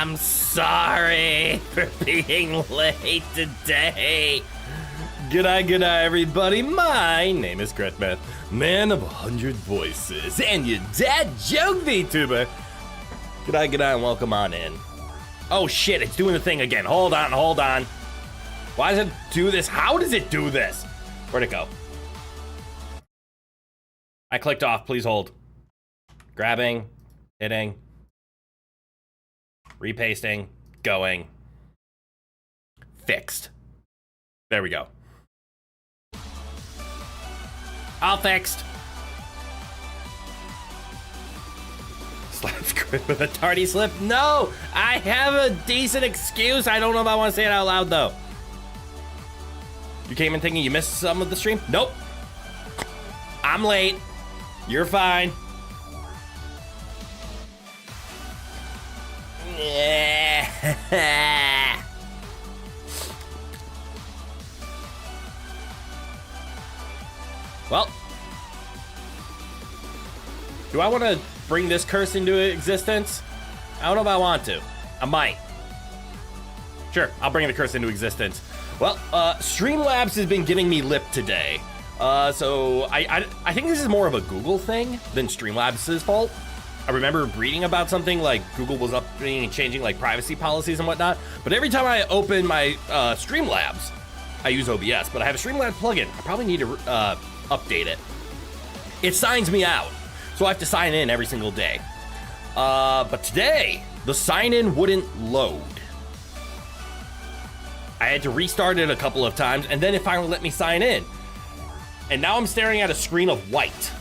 I'm sorry for being late today. G'day, everybody. My name is Gretmeth, man of 100 voices, and your dad joke VTuber. G'day, and welcome on in. Oh shit, it's doing the thing again. Hold on. Why does it do this? How does it do this? Where'd it go? I clicked off, please hold. Grabbing, hitting, repasting, going. Fixed. There we go. All fixed. Slap script with a tardy slip? No! I have a decent excuse. I don't know if I want to say it out loud, though. You came in thinking you missed some of the stream? Nope. I'm late. You're fine. Well, do I want to bring this curse into existence? I don't know if I want to. I might. Sure, I'll bring the curse into existence. Well, Streamlabs has been giving me lip today. So I think this is more of a Google thing than Streamlabs' fault. I remember reading about something like Google was updating and changing like privacy policies and whatnot. But every time I open my Streamlabs, I use OBS, but I have a Streamlabs plugin. I probably need to update it. It signs me out, so I have to sign in every single day. But today, the sign-in wouldn't load. I had to restart it a couple of times, and then it finally let me sign in. And now I'm staring at a screen of white.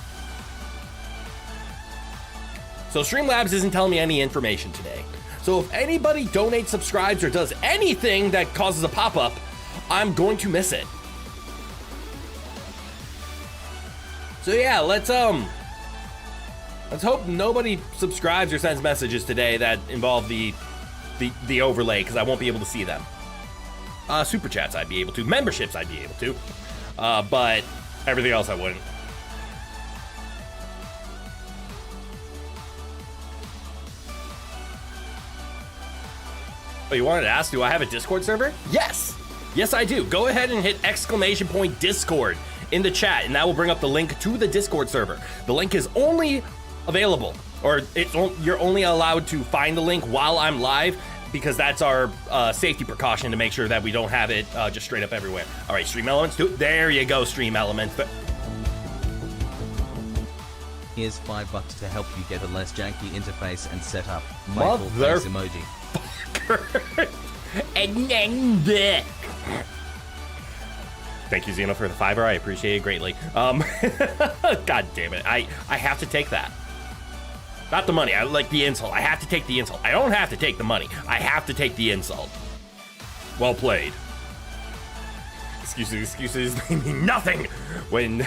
So Streamlabs isn't telling me any information today. So if anybody donates, subscribes, or does anything that causes a pop-up, I'm going to miss it. So yeah, let's hope nobody subscribes or sends messages today that involve the overlay, because I won't be able to see them. Super chats I'd be able to, memberships I'd be able to, but everything else I wouldn't. Oh, you wanted to ask, do I have a Discord server? Yes! Yes, I do. Go ahead and hit !Discord in the chat, and that will bring up the link to the Discord server. The link is only available, or you're only allowed to find the link while I'm live, because that's our safety precaution to make sure that we don't have it just straight up everywhere. All right, Stream Elements, there you go, Stream Elements. Here's $5 to help you get a less janky interface and set up. Mother face emoji. Thank you, Xeno, for the $5. I appreciate it greatly. God damn it, I have to take that. Not the money, I like the insult. I have to take the insult. I don't have to take the money. I have to take the insult. Well played. Excuses, they mean nothing when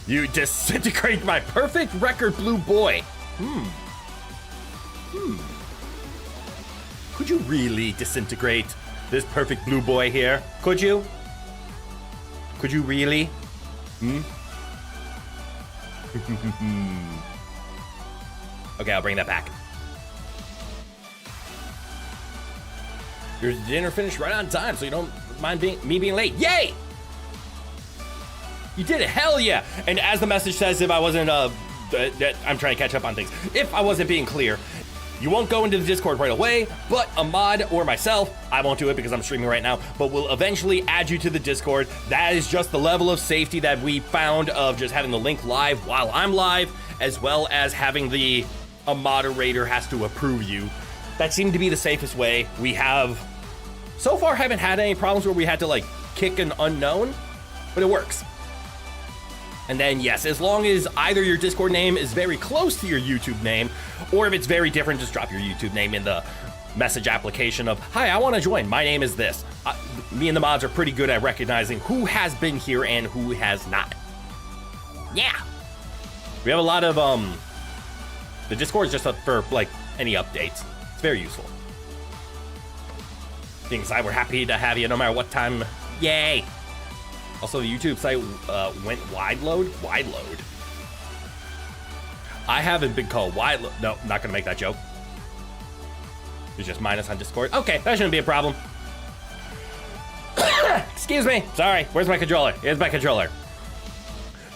you disintegrate my perfect record, blue boy. Could you really disintegrate this perfect blue boy here? Could you? Could you really? Okay, I'll bring that back. Your dinner finished right on time, so you don't mind me being late. Yay! You did it, hell yeah! And as the message says, if I wasn't, I'm trying to catch up on things. If I wasn't being clear, you won't go into the Discord right away, but a mod or myself, I won't do it because I'm streaming right now, but we'll eventually add you to the Discord. That is just the level of safety that we found of just having the link live while I'm live, as well as having a moderator has to approve you. That seemed to be the safest way. We have, so far, haven't had any problems where we had to like kick an unknown, but it works. And then yes, as long as either your Discord name is very close to your YouTube name, or if it's very different, just drop your YouTube name in the message application of, hi, I want to join, my name is this. Me and the mods are pretty good at recognizing who has been here and who has not. Yeah. We have a lot of, the Discord is just up for like any updates. It's very useful. Things I were happy to have you no matter what time. Yay. Also, the YouTube site went wide load. I haven't been called wide load. No, not gonna make that joke. It's just minus on Discord. Okay, that shouldn't be a problem. Excuse me. Sorry. Where's my controller? Here's my controller.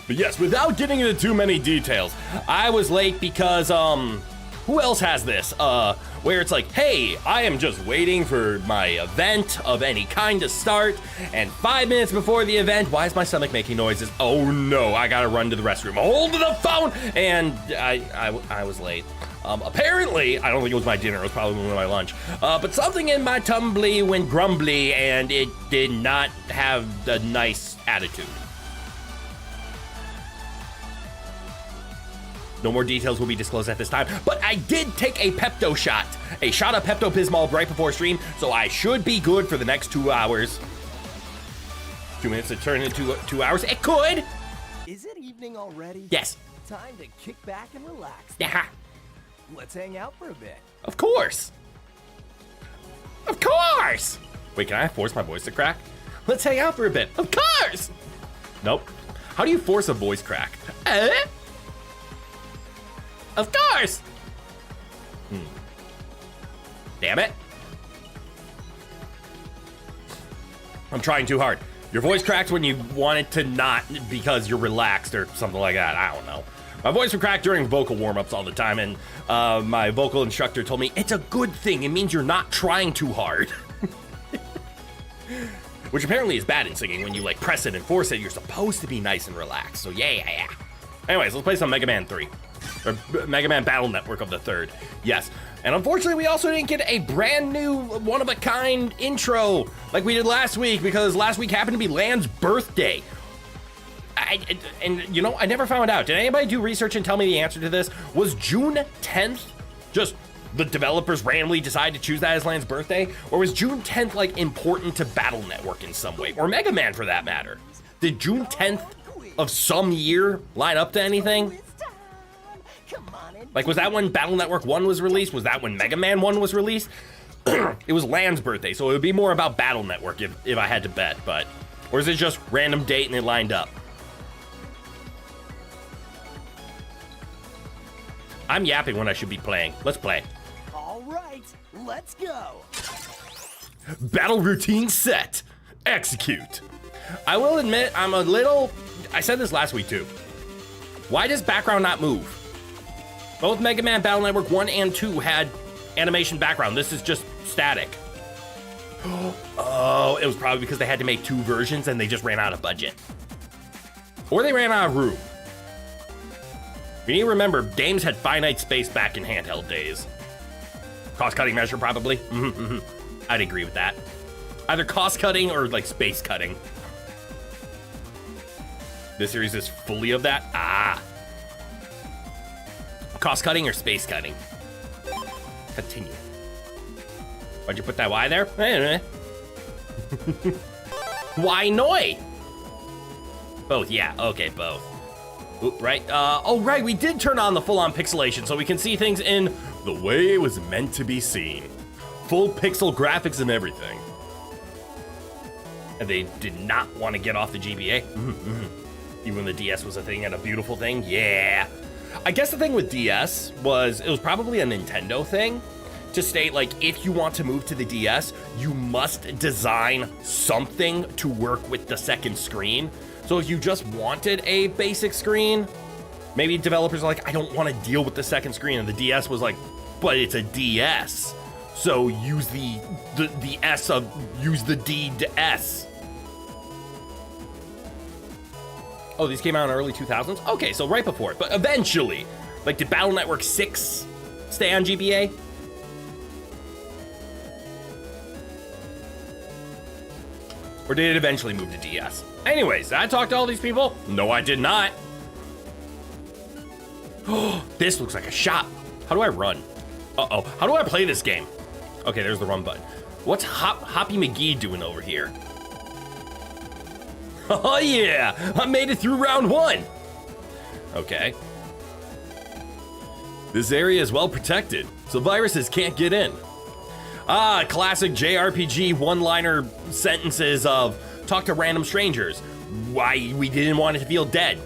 But yes, without getting into too many details, I was late because, who else has this? Where it's like, hey, I am just waiting for my event of any kind to start, and 5 minutes before the event, why is my stomach making noises? Oh no, I gotta run to the restroom. Hold the phone! And I was late. Apparently, I don't think it was my dinner, it was probably my lunch, but something in my tumbly went grumbly, and it did not have a nice attitude. No more details will be disclosed at this time, but I did take a Pepto shot, a shot of Pepto-Bismol right before stream, so I should be good for the next 2 hours. 2 minutes to turn into 2 hours. It could. Is it evening already? Yes. Time to kick back and relax. Yeah. Let's hang out for a bit. Of course. Of course. Wait, can I force my voice to crack? Let's hang out for a bit. Of course. Nope. How do you force a voice crack? Of course! Damn it. I'm trying too hard. Your voice cracks when you want it to not because you're relaxed or something like that. I don't know. My voice would crack during vocal warm-ups all the time, and my vocal instructor told me, it's a good thing. It means you're not trying too hard. Which apparently is bad in singing. When you like press it and force it, you're supposed to be nice and relaxed. So yeah. Anyways, let's play some Mega Man 3. Or Mega Man Battle Network of the 3rd. Yes. And unfortunately, we also didn't get a brand new one-of-a-kind intro like we did last week, because last week happened to be Land's birthday. And you know, I never found out. Did anybody do research and tell me the answer to this? Was June 10th just the developers randomly decide to choose that as Land's birthday? Or was June 10th like important to Battle Network in some way? Or Mega Man for that matter? Did June 10th of some year line up to anything? Like, was that when Battle Network 1 was released? Was that when Mega Man 1 was released? It was Land's birthday, so it would be more about Battle Network if I had to bet, but... Or is it just random date and it lined up? I'm yapping when I should be playing. Let's play. All right, let's go. Battle routine set. Execute. I will admit, I'm a little... I said this last week, too. Why does background not move? Both Mega Man Battle Network 1 and 2 had animation background. This is just static. Oh, it was probably because they had to make 2 versions and they just ran out of budget. Or they ran out of room. You need to remember, games had finite space back in handheld days. Cost-cutting measure, probably. I'd agree with that. Either cost-cutting or, like, space-cutting. This series is fully of that? Ah. Cost-cutting or space-cutting? Continue. Why'd you put that Y there? Why noi? Both, yeah. Okay, both. Ooh, right. Oh, right. We did turn on the full-on pixelation, so we can see things in the way it was meant to be seen. Full pixel graphics and everything. And they did not want to get off the GBA. Even when the DS was a thing and a beautiful thing. Yeah. I guess the thing with DS was it was probably a Nintendo thing to state, like, if you want to move to the DS, you must design something to work with the second screen. So if you just wanted a basic screen, maybe developers are like, I don't want to deal with the second screen. And the DS was like, but it's a DS. So use the S of, use the D to S. Oh, these came out in early 2000s? Okay, so right before it, but eventually. Like, did Battle Network 6 stay on GBA? Or did it eventually move to DS? Anyways, did I talk to all these people? No, I did not. Oh, this looks like a shop. How do I run? Uh-oh, how do I play this game? Okay, there's the run button. What's Hoppy McGee doing over here? Oh yeah, I made it through round 1. Okay. This area is well protected, so viruses can't get in. Ah, classic JRPG one-liner sentences of talk to random strangers. Why we didn't want it to feel dead.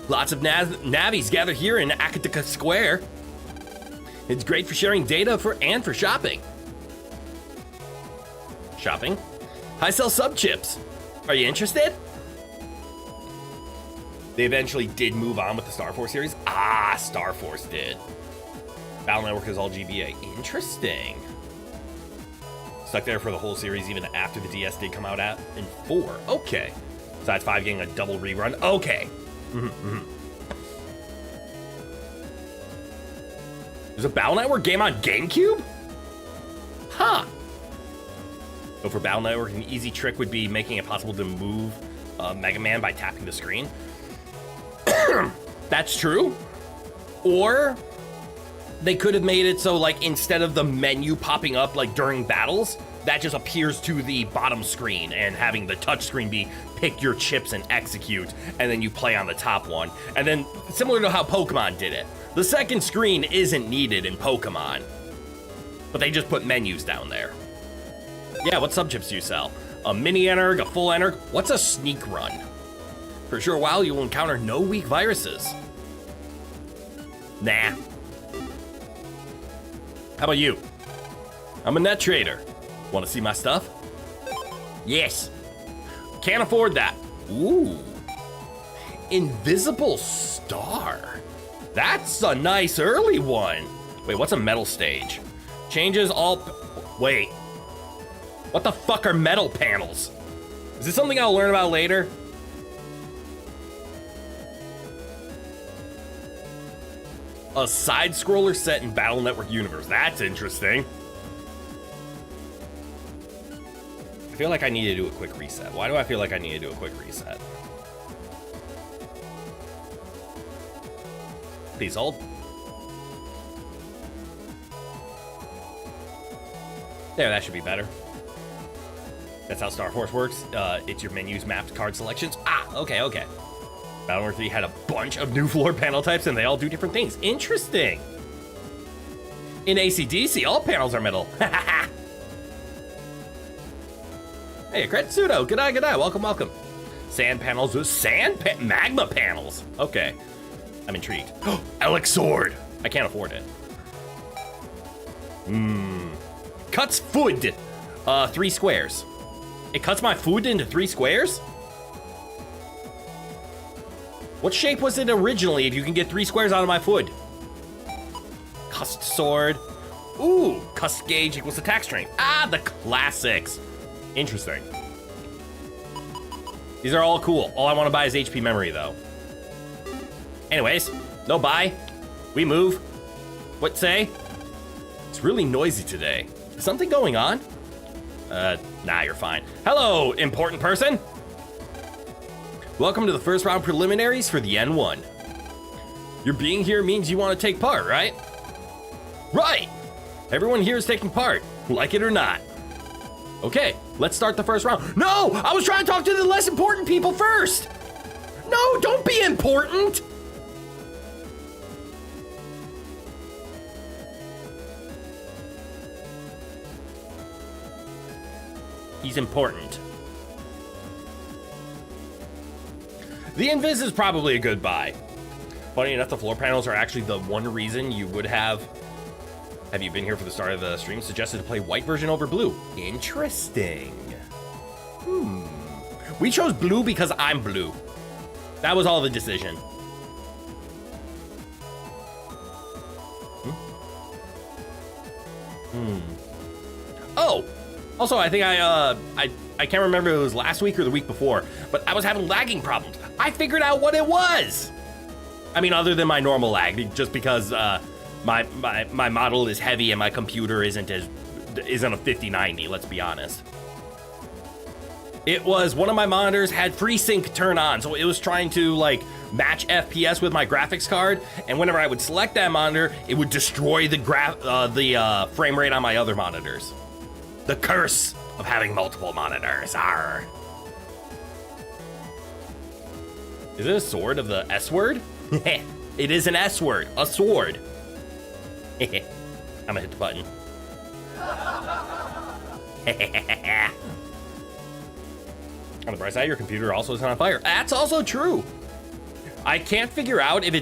Lots of navies gather here in Akatika Square. It's great for sharing data and for shopping. Shopping? I sell sub-chips. Are you interested? They eventually did move on with the Star Force series. Ah, Star Force did. Battle Network is all GBA. Interesting. Stuck there for the whole series even after the DS did come out in 4. Okay. Besides 5 getting a double rerun. Okay. There's a Battle Network game on GameCube? Huh. So for Battle Network, an easy trick would be making it possible to move Mega Man by tapping the screen. That's true. Or they could have made it so, like, instead of the menu popping up, like, during battles, that just appears to the bottom screen, and having the touch screen be pick your chips and execute, and then you play on the top one. And then, similar to how Pokemon did it, the second screen isn't needed in Pokemon, but they just put menus down there. Yeah, what sub-chips do you sell? A mini Energ, a full Energ? What's a sneak run? For sure, while you will encounter no weak viruses. Nah. How about you? I'm a net trader. Want to see my stuff? Yes. Can't afford that. Ooh. Invisible Star. That's a nice early one. Wait, what's a metal stage? Changes all... Wait. What the fuck are metal panels? Is this something I'll learn about later? A side-scroller set in Battle Network universe. That's interesting. I feel like I need to do a quick reset. Why do I feel like I need to do a quick reset? Please hold. There, that should be better. That's how Star Force works. It's your menus mapped card selections. Ah, okay. Battle Network 3 had a bunch of new floor panel types, and they all do different things. Interesting. In AC/DC, all panels are metal. Hey, Kretsudo, good eye. Welcome. Sand panels with magma panels. Okay, I'm intrigued. Alex Sword. I can't afford it. Cuts food. 3 squares. It cuts my food into 3 squares? What shape was it originally if you can get 3 squares out of my food? Cust sword. Ooh, cust gauge equals attack strength. Ah, the classics. Interesting. These are all cool. All I want to buy is HP memory, though. Anyways, no buy. We move. What say? It's really noisy today. Is something going on? Nah, you're fine. Hello, important person. Welcome to the first round preliminaries for the N1. Your being here means you want to take part, right? Right! Everyone here is taking part, like it or not. Okay, let's start the first round. No! I was trying to talk to the less important people first! No, don't be important! He's important. The Invis is probably a good buy. Funny enough, the floor panels are actually the one reason you would have you been here for the start of the stream, suggested to play white version over blue. Interesting. We chose blue because I'm blue. That was all the decision. Oh, also, I think I can't remember if it was last week or the week before, but I was having lagging problems. I figured out what it was. I mean, other than my normal lag, just because my model is heavy and my computer isn't a 5090, let's be honest. It was one of my monitors had FreeSync turn on, so it was trying to like match FPS with my graphics card, and whenever I would select that monitor, it would destroy the frame rate on my other monitors. The curse of having multiple monitors. Arr. Is it a sword of the S word? It is an S word, a sword. I'm gonna hit the button. On the bright side, your computer also isn't on fire. That's also true. I can't figure out if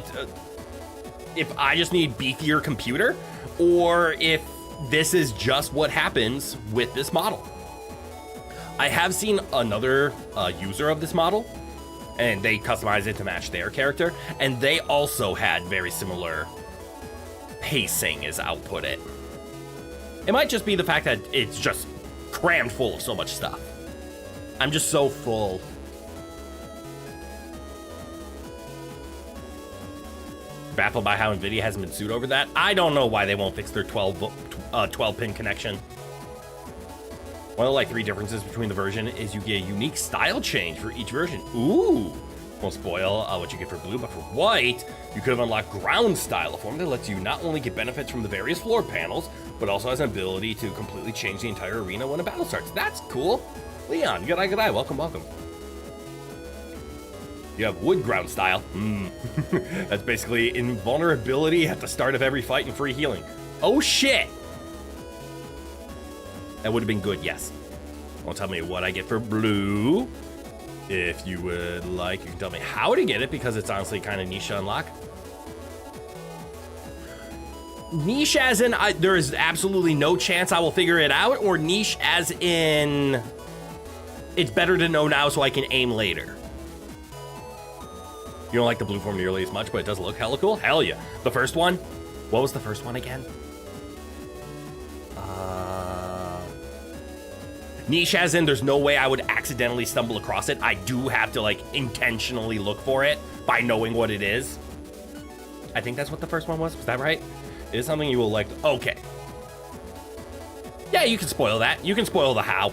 if I just need beefier computer or if this is just what happens with this model. I have seen another user of this model, and they customized it to match their character, and they also had very similar pacing, as I'll put it. It might just be the fact that it's just crammed full of so much stuff. I'm just so full. Baffled by how NVIDIA hasn't been sued over that. I don't know why they won't fix their 12-pin connection. One of the like 3 differences between the version is you get a unique style change for each version. Ooh. Won't spoil what you get for blue, but for white, you could have unlocked ground style, a form that lets you not only get benefits from the various floor panels, but also has an ability to completely change the entire arena when a battle starts. That's cool. Leon, good eye, welcome. You have wood ground style. That's basically invulnerability at the start of every fight and free healing. Oh shit! That would have been good, yes. Won't tell me what I get for blue. If you would like, you can tell me how to get it, because it's honestly kind of niche to unlock. Niche as in, there is absolutely no chance I will figure it out, or niche as in, it's better to know now so I can aim later. You don't like the blue form nearly as much, but it does look hella cool? Hell yeah. The first one? What was the first one again? Niche as in, there's no way I would accidentally stumble across it. I do have to like intentionally look for it by knowing what it is. I think that's what the first one was. Was that right? It is something you will like. Okay. Yeah, you can spoil that. You can spoil the how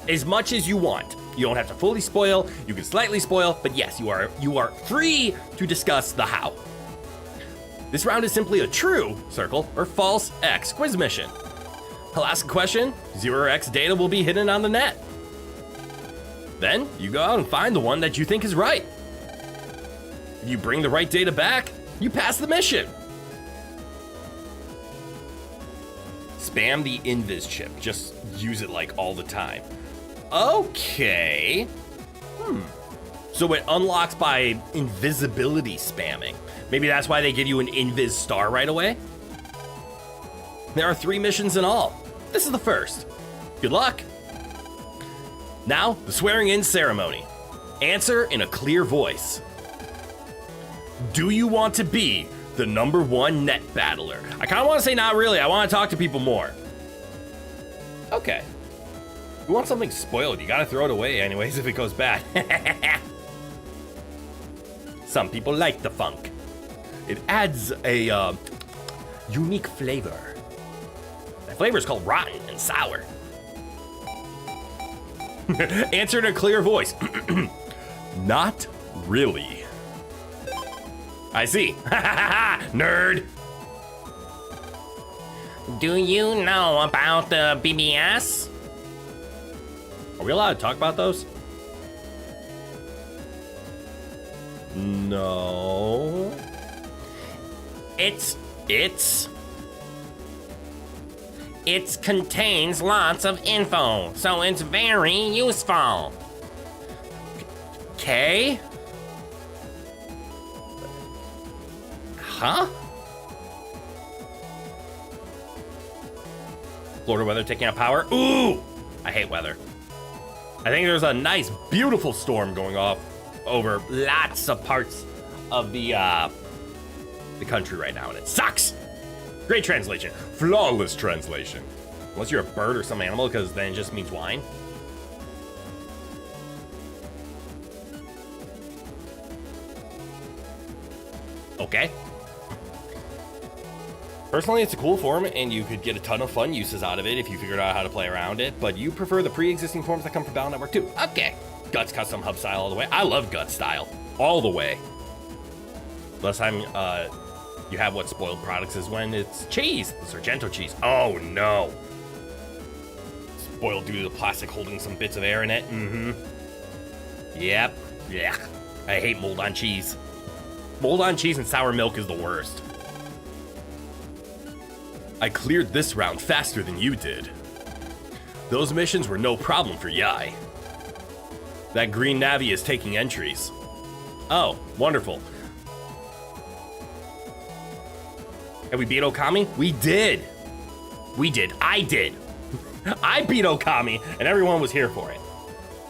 as much as you want. You don't have to fully spoil. You can slightly spoil, but yes, you are free to discuss the how. This round is simply a true circle or false X quiz mission. I'll ask a question, 0x data will be hidden on the net. Then you go out and find the one that you think is right. If you bring the right data back, you pass the mission. Spam the invis chip, just use it like all the time. Okay. So it unlocks by invisibility spamming. Maybe that's why they give you an invis star right away. There are 3 missions in all. This is the first. Good luck. Now, the swearing in ceremony. Answer in a clear voice. Do you want to be the #1 net battler? I kind of want to say not really. I want to talk to people more. Okay. If you want something spoiled, you gotta throw it away anyways if it goes bad. Some people like the funk. It adds a unique flavor. That flavor is called rotten and sour. Answer in a clear voice. Not really. I see. Nerd. Do you know about the BBS? Are we allowed to talk about those? No. It contains lots of info, so it's very useful. Okay? Huh? Florida weather taking out power? Ooh! I hate weather. I think there's a nice, beautiful storm going off over lots of parts of the country right now, and it sucks. Great translation. Flawless translation. Unless you're a bird or some animal, because then it just means wine. Okay. Personally, it's a cool form, and you could get a ton of fun uses out of it if you figured out how to play around it, but you prefer the pre-existing forms that come from Battle Network too. Okay. Guts custom hub style all the way. I love Guts style. All the way. Last time you have what spoiled products is when it's cheese. The Sargento cheese. Oh no. Spoiled due to the plastic holding some bits of air in it. Yep. Yeah. I hate mold on cheese. Mold on cheese and sour milk is the worst. I cleared this round faster than you did. Those missions were no problem for Yai. That green Navi is taking entries. Oh, wonderful. And we beat Okami? We did. We did. I did. I beat Okami, and everyone was here for it.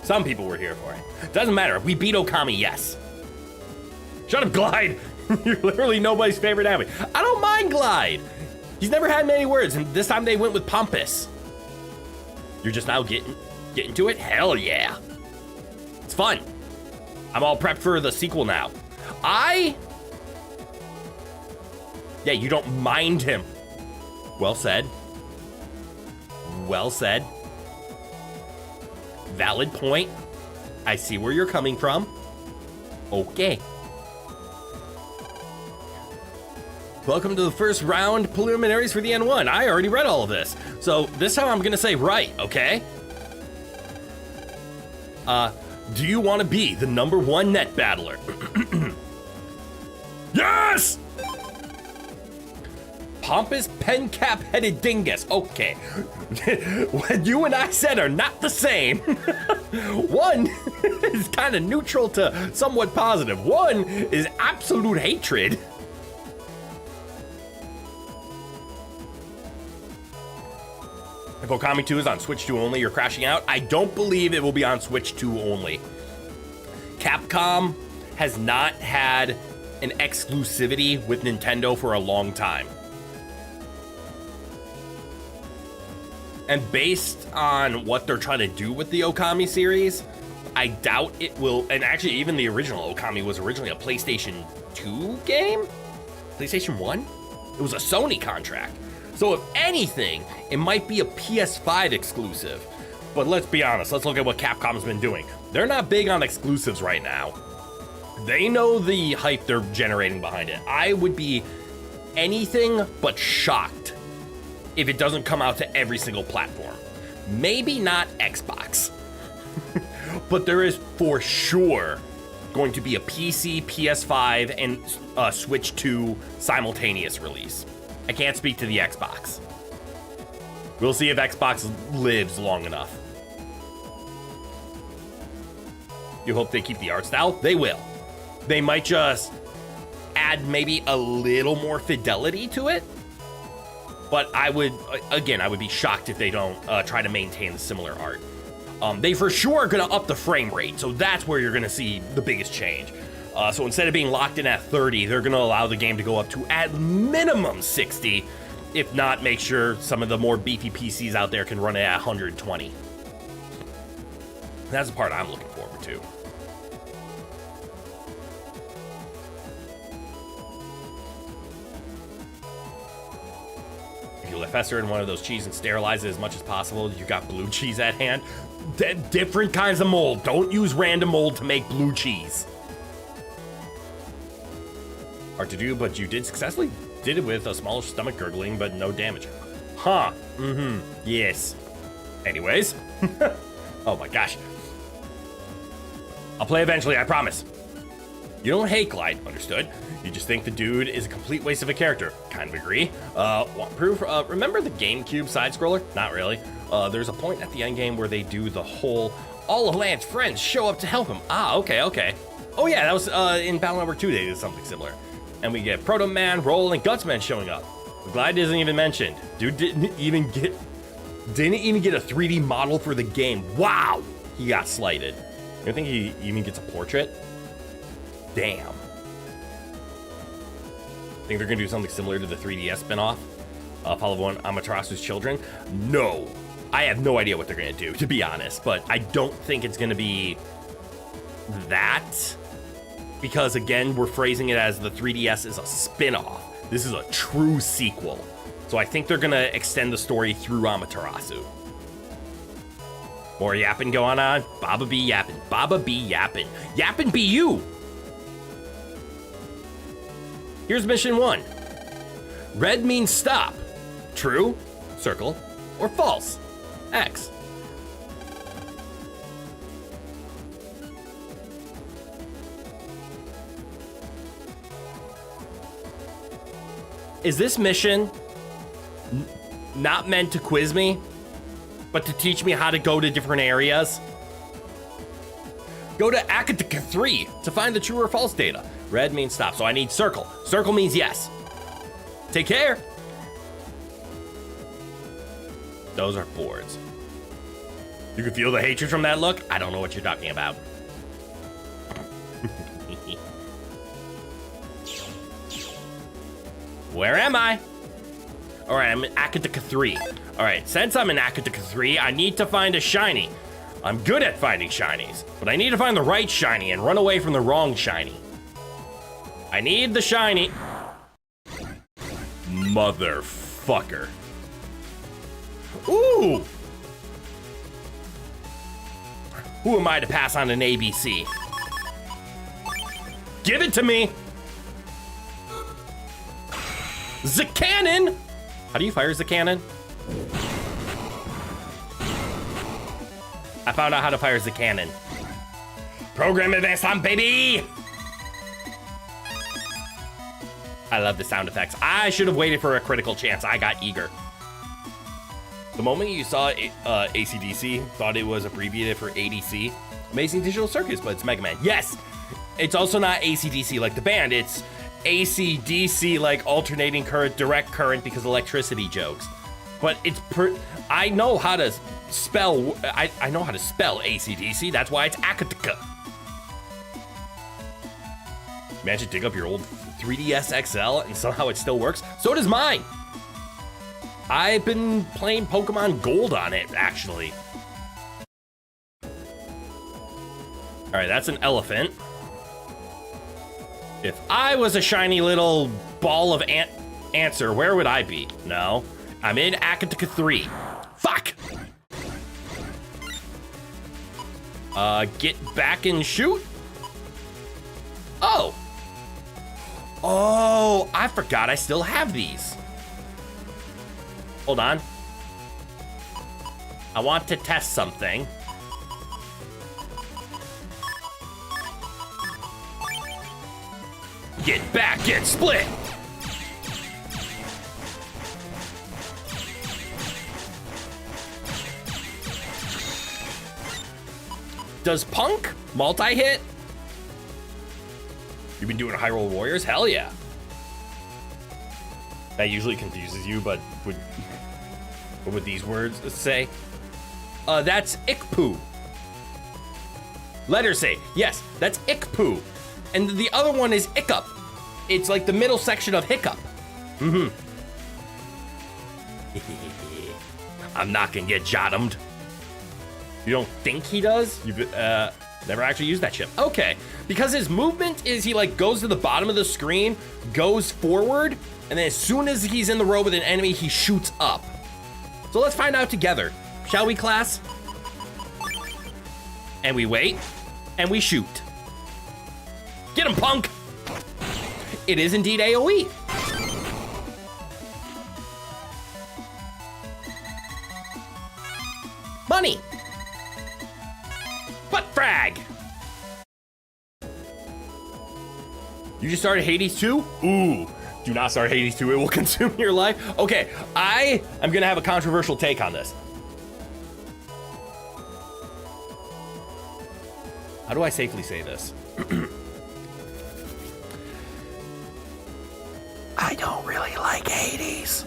Some people were here for it. Doesn't matter. We beat Okami, yes. Shut up, Glide. You're literally nobody's favorite anime. I don't mind Glide. He's never had many words, and this time they went with pompous. You're just now getting to it? Hell yeah. It's fun. I'm all prepped for the sequel now. Yeah, you don't mind him. Well said. Well said. Valid point. I see where you're coming from. Okay. Welcome to the first round preliminaries for the N1. I already read all of this. So this time I'm gonna say right, okay? Do you want to be the #1 net battler? Yes! Pompous pen cap headed dingus. Okay. What you and I said are not the same. One is kind of neutral to somewhat positive. One is absolute hatred. If Okami 2 is on Switch 2 only, you're crashing out. I don't believe it will be on Switch 2 only. Capcom has not had an exclusivity with Nintendo for a long time. And based on what they're trying to do with the Okami series, I doubt it will. And actually, even the original Okami was originally a PlayStation 2 game? PlayStation 1? It was a Sony contract. So if anything, it might be a PS5 exclusive. But let's be honest, let's look at what Capcom's been doing. They're not big on exclusives right now. They know the hype they're generating behind it. I would be anything but shocked if it doesn't come out to every single platform. Maybe not Xbox, but there is for sure going to be a PC, PS5, and Switch 2 simultaneous release. I can't speak to the Xbox. We'll see if Xbox lives long enough. You hope they keep the art style? They will. They might just add maybe a little more fidelity to it. But I would be shocked if they don't try to maintain the similar art. They for sure are gonna up the frame rate, so that's where you're gonna see the biggest change. So instead of being locked in at 30, they're gonna allow the game to go up to at minimum 60, if not make sure some of the more beefy PCs out there can run it at 120. That's the part I'm looking forward to. If you let fester in one of those cheese and sterilize it as much as possible, you got blue cheese at hand. Different kinds of mold. Don't use random mold to make blue cheese. Hard to do, but you did successfully. Did it with a small stomach gurgling, but no damage. Huh. Yes. Anyways. Oh my gosh. I'll play eventually, I promise. You don't hate Glide, understood. You just think the dude is a complete waste of a character. Kind of agree. Want proof? Remember the GameCube side-scroller? Not really. There's a point at the end game where they do the whole, all of Lance's friends show up to help him. Ah, okay. Oh yeah, that was in Battle Network 2 they did something similar. And we get Proto Man, Roll, and Gutsman showing up. Glide isn't even mentioned. Dude didn't even get a 3D model for the game. Wow, he got slighted. You don't think he even gets a portrait? Damn. Think they're gonna do something similar to the 3DS spinoff? Follow one Amaterasu's Children? No. I have no idea what they're gonna do, to be honest, but I don't think it's gonna be that. Because again, we're phrasing it as the 3DS is a spin-off. This is a true sequel. So I think they're gonna extend the story through Amaterasu. More yapping going on? Baba be yapping. Baba be yapping. Yapping be you! Here's mission 1. Red means stop. True, circle, or false, X. Is this mission not meant to quiz me, but to teach me how to go to different areas? Go to Akatika 3 to find the true or false data. Red means stop, so I need circle. Circle means yes. Take care. Those are boards. You can feel the hatred from that look? I don't know what you're talking about. Where am I? All right, I'm in Akataka 3. All right, since I'm in Akataka 3, I need to find a shiny. I'm good at finding shinies, but I need to find the right shiny and run away from the wrong shiny. I need the shiny. Motherfucker. Ooh! Who am I to pass on an ABC? Give it to me! The cannon! How do you fire the cannon? I found out how to fire the cannon. Program advanced on, baby! I love the sound effects. I should have waited for a critical chance. I got eager. The moment you saw ACDC, thought it was abbreviated for ADC. Amazing Digital Circus, but it's Mega Man. Yes! It's also not ACDC like the band. It's ACDC like alternating current, direct current because electricity jokes. But it's I know how to spell, I know how to spell ACDC. That's why it's Akataka. Imagine dig up your old 3DS XL and somehow it still works. So does mine. I've been playing Pokemon Gold on it, actually. All right, that's an elephant. If I was a shiny little ball of answer, where would I be? No, I'm in Akataka 3. Fuck! Get back and shoot? Oh! Oh, I forgot I still have these. Hold on. I want to test something. Get back, get split! Does Punk multi-hit? You've been doing Hyrule Warriors? Hell yeah. That usually confuses you, but what would these words say? That's Ikpoo. Letters say, yes, that's Ikpoo. And the other one is Hiccup. It's like the middle section of Hiccup. Mm-hmm. I'm not gonna get jottomed. You don't think he does? You've never actually used that chip. Okay, because his movement is he like goes to the bottom of the screen, goes forward, and then as soon as he's in the row with an enemy, he shoots up. So let's find out together. Shall we, class? And we wait, and we shoot. Get him, punk! It is indeed AoE. Money! Butt frag! You just started Hades 2? Ooh, do not start Hades 2, it will consume your life. Okay, I am gonna have a controversial take on this. How do I safely say this? I don't really like Hades.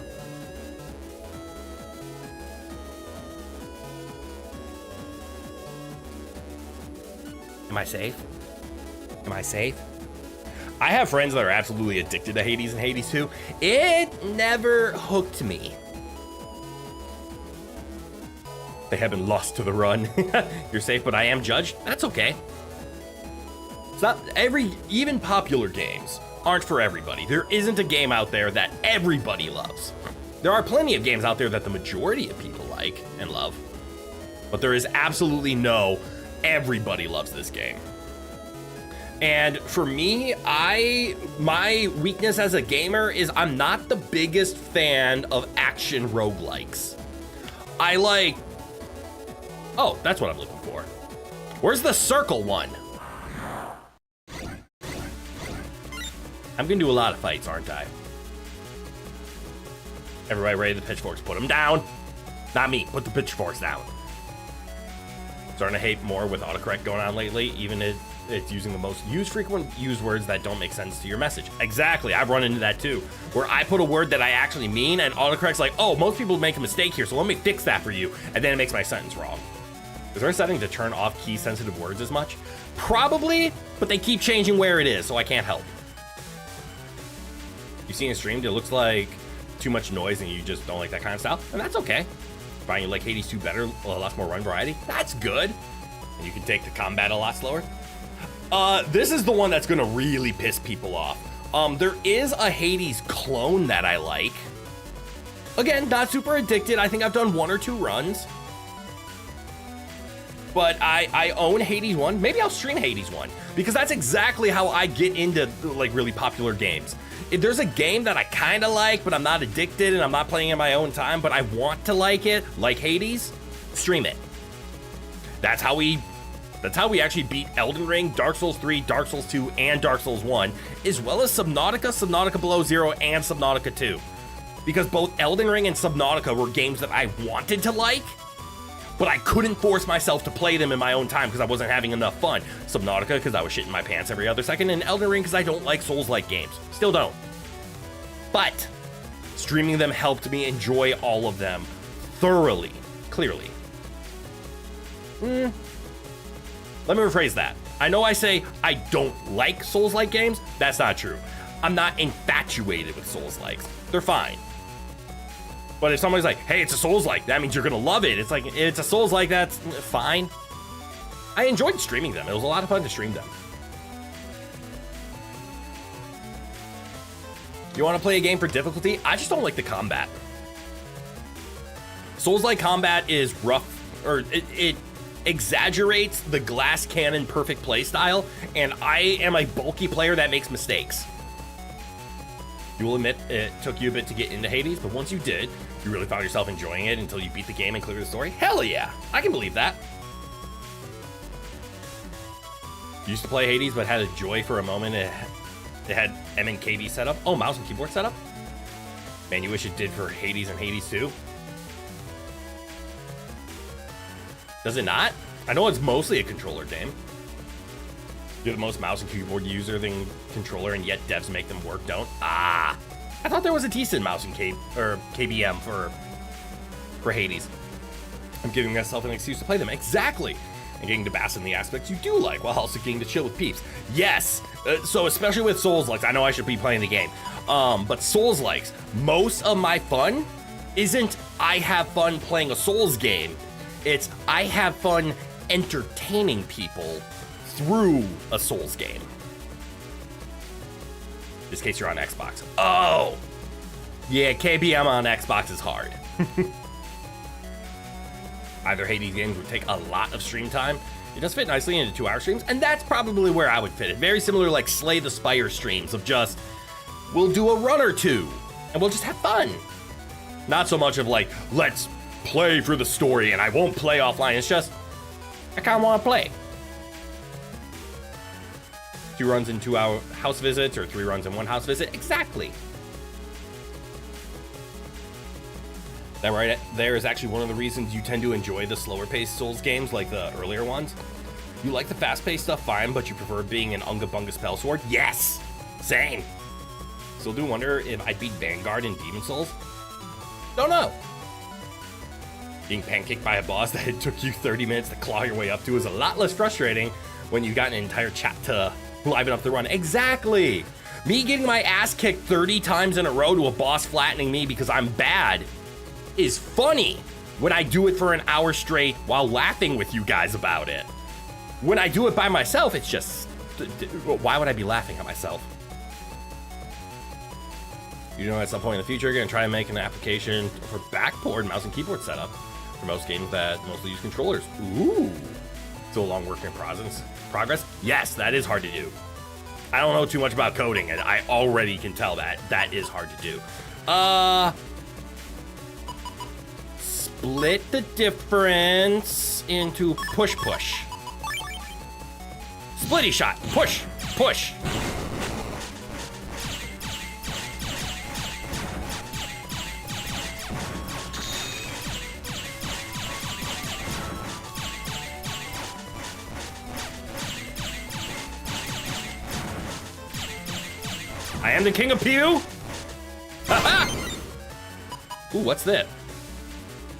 Am I safe? Am I safe? I have friends that are absolutely addicted to Hades and Hades 2. It never hooked me. They have been lost to the run. You're safe, but I am judged. That's okay. It's not even popular games aren't for everybody. There isn't a game out there that everybody loves. There are plenty of games out there that the majority of people like and love, but there is absolutely no everybody loves this game. And for me, my weakness as a gamer is I'm not the biggest fan of action roguelikes. I like, oh, that's what I'm looking for. Where's the circle one? I'm gonna do a lot of fights, aren't I? Everybody ready? The pitchforks, put them down. Not me, put the pitchforks down. Starting to hate more with autocorrect going on lately, even it's using the most frequent used words that don't make sense to your message. Exactly, I've run into that too, where I put a word that I actually mean and autocorrect's like, oh, most people make a mistake here, so let me fix that for you, and then it makes my sentence wrong. Is there a setting to turn off key sensitive words as much? Probably, but they keep changing where it is, so I can't help. You see it streamed, it looks like too much noise and you just don't like that kind of style, and that's okay. Fine, you like Hades 2 better, a lot more run variety, that's good. And you can take the combat a lot slower. This is the one that's gonna really piss people off. There is a Hades clone that I like. Again, not super addicted. I think I've done 1 or 2 runs. But I own Hades 1. Maybe I'll stream Hades 1 because that's exactly how I get into like really popular games. If there's a game that I kind of like, but I'm not addicted and I'm not playing in my own time, but I want to like it, like Hades, stream it. That's how we actually beat Elden Ring, Dark Souls 3, Dark Souls 2, and Dark Souls 1, as well as Subnautica, Subnautica Below Zero, and Subnautica 2. Because both Elden Ring and Subnautica were games that I wanted to like, but I couldn't force myself to play them in my own time because I wasn't having enough fun. Subnautica because I was shitting my pants every other second, and Elden Ring because I don't like Souls-like games. Still don't. But streaming them helped me enjoy all of them thoroughly, clearly. Let me rephrase that. I know I say I don't like Souls-like games. That's not true. I'm not infatuated with Souls-likes. They're fine. But if somebody's like, hey, it's a Souls-like, that means you're gonna love it. It's like, it's a Souls-like, that's fine. I enjoyed streaming them. It was a lot of fun to stream them. You wanna play a game for difficulty? I just don't like the combat. Souls-like combat is rough, or it exaggerates the glass cannon perfect playstyle, and I am a bulky player that makes mistakes. You will admit it took you a bit to get into Hades, but once you did, you really found yourself enjoying it until you beat the game and cleared the story? Hell yeah, I can believe that. Used to play Hades, but had a joy for a moment. It had MNKV setup. Oh, mouse and keyboard setup? Man, you wish it did for Hades and Hades 2. Does it not? I know it's mostly a controller game. You're the most mouse and keyboard user than controller, and yet devs make them work, don't? Ah, I thought there was a decent mouse and KBM for Hades. I'm giving myself an excuse to play them. Exactly. And getting to bask in the aspects you do like, while also getting to chill with peeps. Yes, so especially with Souls-likes, I know I should be playing the game. But Souls-likes, most of my fun isn't I have fun playing a Souls game. It's I have fun entertaining people through a Souls game. In this case, you're on Xbox. Oh! Yeah, KBM on Xbox is hard. Either Hades games would take a lot of stream time. It does fit nicely into 2-hour streams, and that's probably where I would fit it. Very similar like Slay the Spire streams of just, we'll do a run or two, and we'll just have fun. Not so much of like, let's play for the story and I won't play offline. It's just, I kind of want to play. 2 runs in 2-hour house visits or 3 runs in 1 house visit. Exactly. That right there is actually one of the reasons you tend to enjoy the slower paced Souls games like the earlier ones. You like the fast paced stuff fine, but you prefer being an Unga Bunga spell sword? Yes! Same. Still do wonder if I'd beat Vanguard in Demon Souls. Don't know. Being pancaked by a boss that it took you 30 minutes to claw your way up to is a lot less frustrating when you've got an entire chat to liven up the run. Exactly! Me getting my ass kicked 30 times in a row to a boss flattening me because I'm bad is funny when I do it for an hour straight while laughing with you guys about it. When I do it by myself, it's just, why would I be laughing at myself? You know, at some point in the future, you're gonna try and make an application for backboard mouse and keyboard setup for most games that mostly use controllers. Ooh, still a long work in progress. Yes, that is hard to do. I don't know too much about coding, and I already can tell that that is hard to do. Split the difference into push. Splitty shot, push. I am the king of Pew. Ha-ha! Ooh, what's this?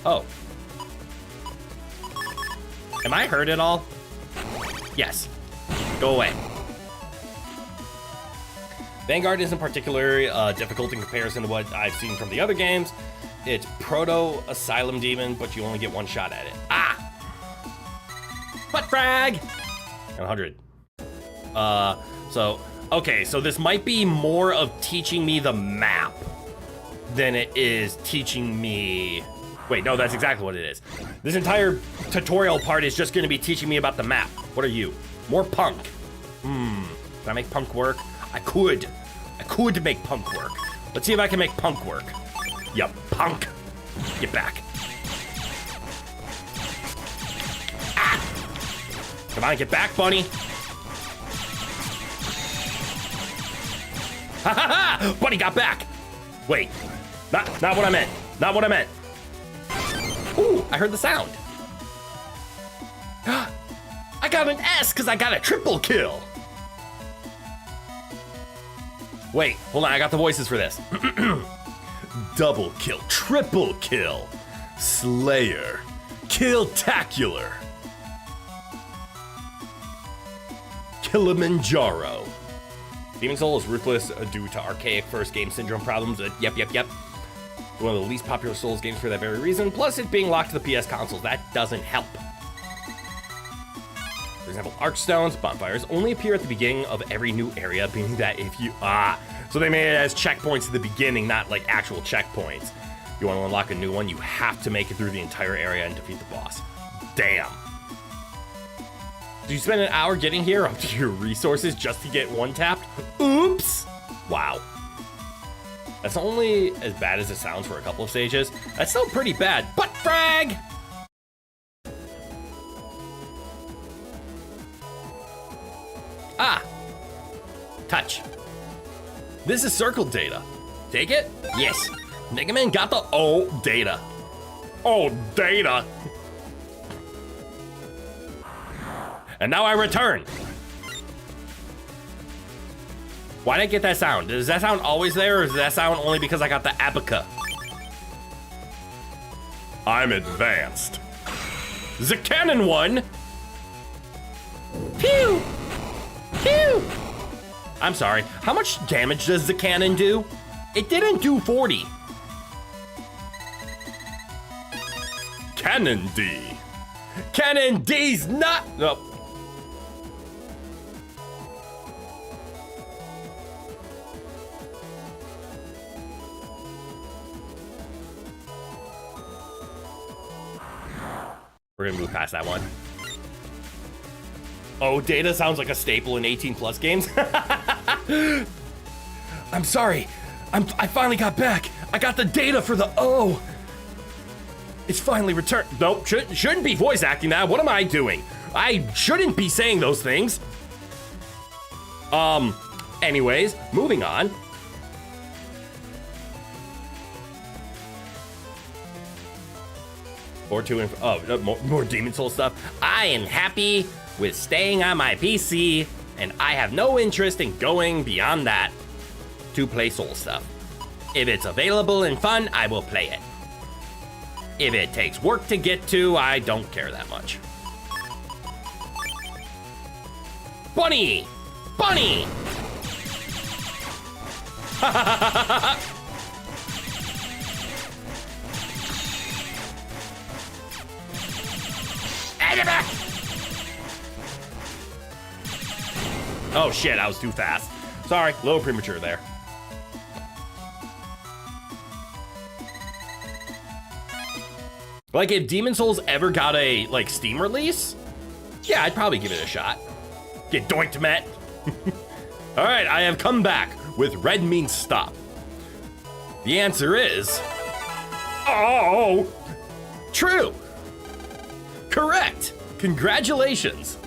Oh. Am I hurt at all? Yes. Go away. Vanguard isn't particularly difficult in comparison to what I've seen from the other games. It's proto-asylum demon, but you only get one shot at it. Ah! Butt frag! 100. Okay, so this might be more of teaching me the map than it is teaching me... Wait, no, that's exactly what it is. This entire tutorial part is just gonna be teaching me about the map. What are you? More punk. Can I make punk work? I could make punk work. Let's see if I can make punk work. Ya punk. Get back. Ah! Come on, get back, bunny. Ha ha ha! Bunny got back. Wait, not what I meant. Not what I meant. Ooh, I heard the sound. I got an S because I got a triple kill. Wait, hold on, I got the voices for this. Double kill, triple kill, Slayer, Kill-tacular, Kilimanjaro. Demon Soul is ruthless due to archaic first game syndrome problems. Yep. One of the least popular Souls games for that very reason, plus it being locked to the PS consoles, that doesn't help. For example, Archstones, bonfires only appear at the beginning of every new area, meaning that if you... So they made it as checkpoints at the beginning, not like actual checkpoints. You want to unlock a new one, you have to make it through the entire area and defeat the boss. Damn. Did you spend an hour getting here up to your resources just to get one tapped? Oops! Wow. That's only as bad as it sounds for a couple of stages. That's still pretty bad. Butt frag! Ah! Touch. This is circle data. Take it? Yes. Mega Man got the data. Data. And now I return. Why did I get that sound? Does that sound always there, or is that sound only because I got the abaca? I'm advanced. The cannon one. Pew! Pew! I'm sorry, how much damage does the cannon do? It didn't do 40. Cannon D. Cannon D's not... Nope. We're gonna move past that one. Data sounds like a staple in 18+ games. I'm sorry. I finally got back. I got the data for the O. It's finally returned. Nope, shouldn't be voice acting that. What am I doing? I shouldn't be saying those things. Anyways, moving on. More Demon Soul stuff. I am happy with staying on my PC, and I have no interest in going beyond that to play Soul stuff. If it's available and fun, I will play it. If it takes work to get to, I don't care that much. Bunny! Bunny! Ha ha ha ha ha! Oh shit, I was too fast. Sorry, a little premature there. Like, if Demon Souls ever got a, Steam release, yeah, I'd probably give it a shot. Get doinked, Matt. Alright, I have come back with red means stop. The answer is... True. Correct. Congratulations.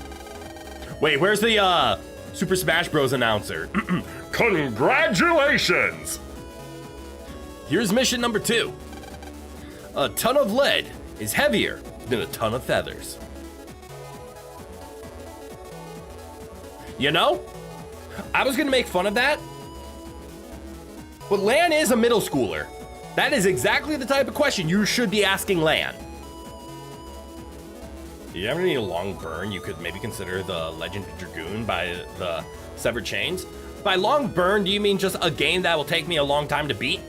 Wait, where's the, Super Smash Bros. Announcer? Congratulations! Here's mission number 2. A ton of lead is heavier than a ton of feathers. You know, I was gonna make fun of that, But Lan is a middle schooler. That is exactly the type of question you should be asking Lan. Do you ever need a long burn? You could maybe consider the Legend of Dragoon by the Severed Chains. By long burn, do you mean just a game that will take me a long time to beat?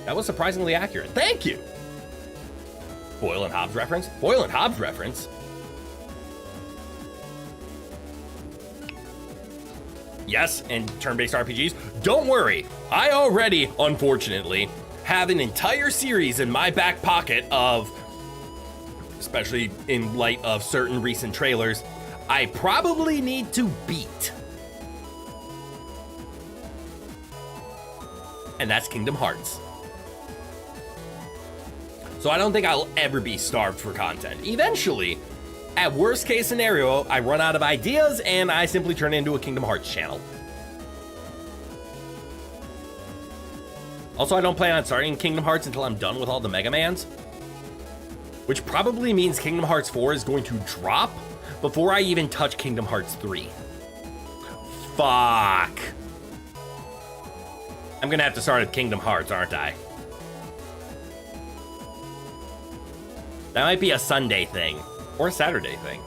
That was surprisingly accurate. Thank you. Boyle and Hobbes reference? Boyle and Hobbes reference? Yes, and turn-based RPGs. Don't worry, I already, unfortunately, have an entire series in my back pocket of, especially in light of certain recent trailers, I probably need to beat. And that's Kingdom Hearts. So I don't think I'll ever be starved for content. Eventually, at worst case scenario, I run out of ideas and I simply turn it into a Kingdom Hearts channel. Also, I don't plan on starting Kingdom Hearts until I'm done with all the Mega Mans, which probably means Kingdom Hearts 4 is going to drop before I even touch Kingdom Hearts 3. Fuck. I'm gonna have to start at Kingdom Hearts, aren't I? That might be a Sunday thing, or a Saturday thing.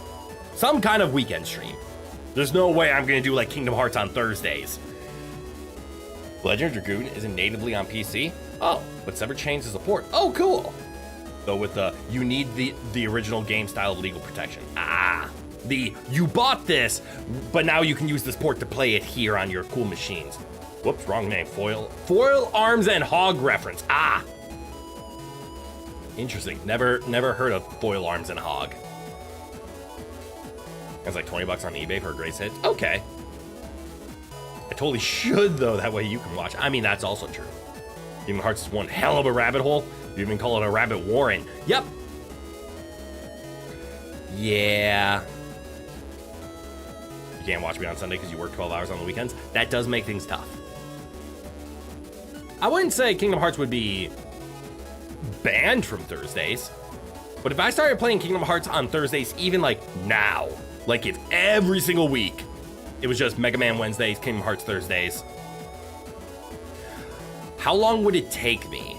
Some kind of weekend stream. There's no way I'm gonna do like Kingdom Hearts on Thursdays. Legend of Dragoon isn't natively on PC? Oh, but Severed Chains is a port. Oh, cool. Though with the, you need the original game style legal protection. You bought this, but now you can use this port to play it here on your cool machines. Whoops, wrong name. Foil Arms and Hog reference. Interesting. Never heard of Foil Arms and Hog. It's like $20 on eBay for a great hit. Okay. I totally should though, that way you can watch. I mean, that's also true. Kingdom Hearts is one hell of a rabbit hole. You even call it a rabbit warren. Yep. Yeah. You can't watch me on Sunday because you work 12 hours on the weekends. That does make things tough. I wouldn't say Kingdom Hearts would be banned from Thursdays, but if I started playing Kingdom Hearts on Thursdays, even like now, like if every single week it was just Mega Man Wednesdays, Kingdom Hearts Thursdays, how long would it take me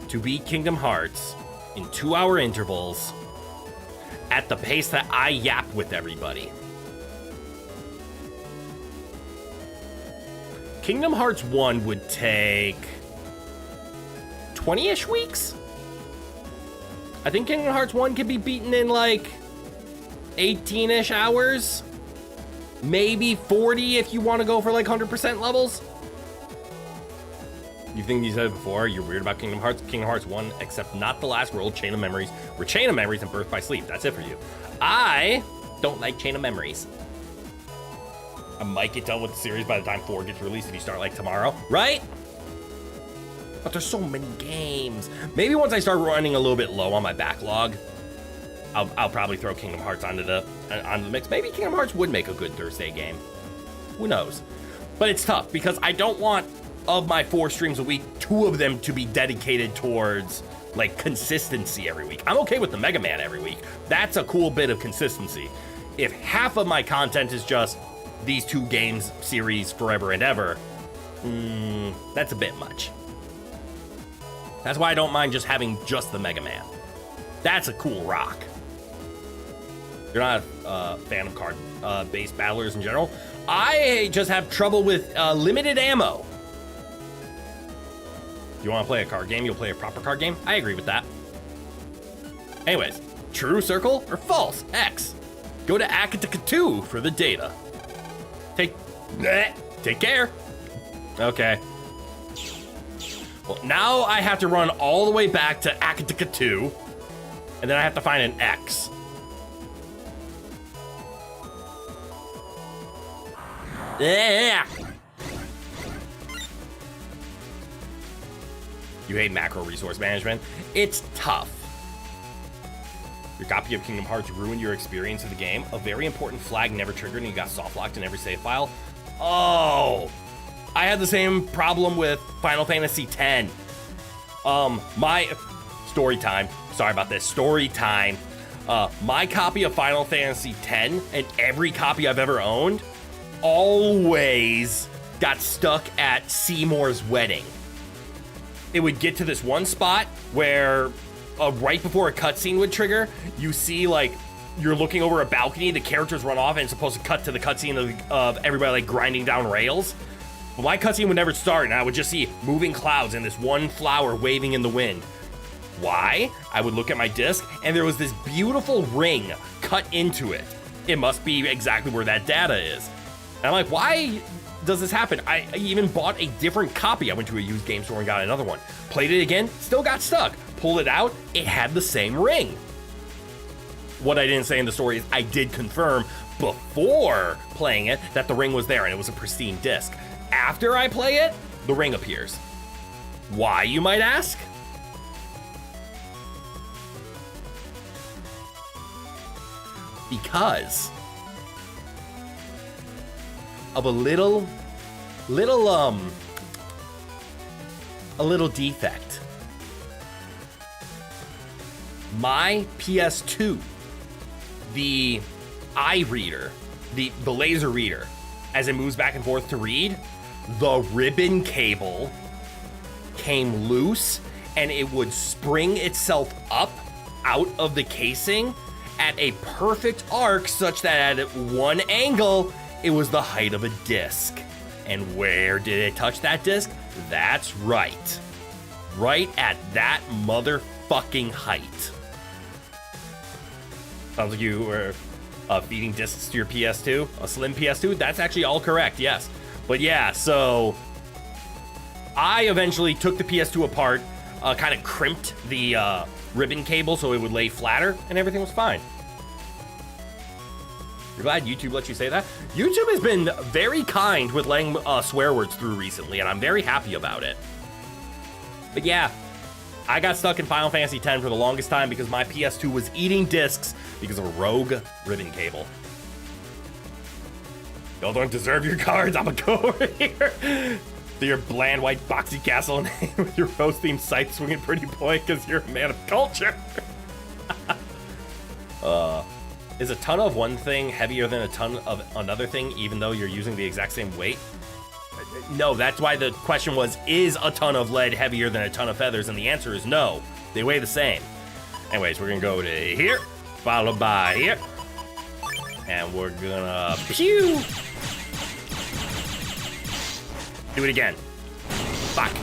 to beat Kingdom Hearts in 2-hour intervals at the pace that I yap with everybody? Kingdom Hearts 1 would take 20-ish weeks? I think Kingdom Hearts 1 can be beaten in like 18-ish hours. Maybe 40 if you want to go for like 100% levels. You think you said it before, you're weird about Kingdom Hearts? Kingdom Hearts 1, except not the last world, Chain of Memories, or Chain of Memories and Birth by Sleep. That's it for you. I don't like Chain of Memories. I might get done with the series by the time 4 gets released if you start like tomorrow, right? But there's so many games. Maybe once I start running a little bit low on my backlog, I'll probably throw Kingdom Hearts onto the mix. Maybe Kingdom Hearts would make a good Thursday game. Who knows? But it's tough because I don't want, of my 4 streams a week, 2 of them to be dedicated towards like consistency every week. I'm okay with the Mega Man every week. That's a cool bit of consistency. If half of my content is just these 2 games series forever and ever, that's a bit much. That's why I don't mind just having just the Mega Man. That's a cool rock. You're not a fan of card-based battlers in general. I just have trouble with limited ammo. If you want to play a card game, you'll play a proper card game. I agree with that. Anyways, true circle or false X? Go to Akataka2 for the data. Take care. Okay. Well, now I have to run all the way back to Akataka2, and then I have to find an X. Yeah. You hate macro resource management? It's tough. Your copy of Kingdom Hearts ruined your experience of the game. A very important flag never triggered and you got soft locked in every save file. Oh, I had the same problem with Final Fantasy X. My story time. Sorry about this. Story time. My copy of Final Fantasy X and every copy I've ever owned always got stuck at Seymour's wedding. it would get to this one spot where right before a cutscene would trigger, you see like you're looking over a balcony, the characters run off, and it's supposed to cut to the cutscene of everybody like grinding down rails. But my cutscene would never start, and I would just see moving clouds and this one flower waving in the wind. Why? I would look at my disc, and there was this beautiful ring cut into it. It must be exactly where that data is. And I'm like, why does this happen? I even bought a different copy. I went to a used game store and got another one. Played it again, still got stuck. Pulled it out, it had the same ring. What I didn't say in the story is I did confirm before playing it that the ring was there and it was a pristine disc. After I play it, the ring appears. Why, you might ask? Because of a little defect. My PS2, the eye reader, the laser reader, as it moves back and forth to read, the ribbon cable came loose and it would spring itself up out of the casing at a perfect arc such that at one angle, it was the height of a disc. And where did it touch that disc? That's right. Right at that motherfucking height. Sounds like you were feeding discs to your PS2, a slim PS2. That's actually all correct, yes. But yeah, so I eventually took the PS2 apart, kind of crimped the ribbon cable so it would lay flatter, and everything was fine. You're glad YouTube lets you say that? YouTube has been very kind with letting swear words through recently, and I'm very happy about it. But yeah, I got stuck in Final Fantasy X for the longest time because my PS2 was eating discs because of a rogue ribbon cable. Y'all don't deserve your cards. I'm gonna go over here to your bland white boxy castle with your rose-themed scythe swinging pretty boy because you're a man of culture. Is a ton of one thing heavier than a ton of another thing, even though you're using the exact same weight? No, that's why the question was, is a ton of lead heavier than a ton of feathers? And the answer is no. They weigh the same. Anyways, we're gonna go to here, followed by here. And we're gonna pew! Do it again. Fuck.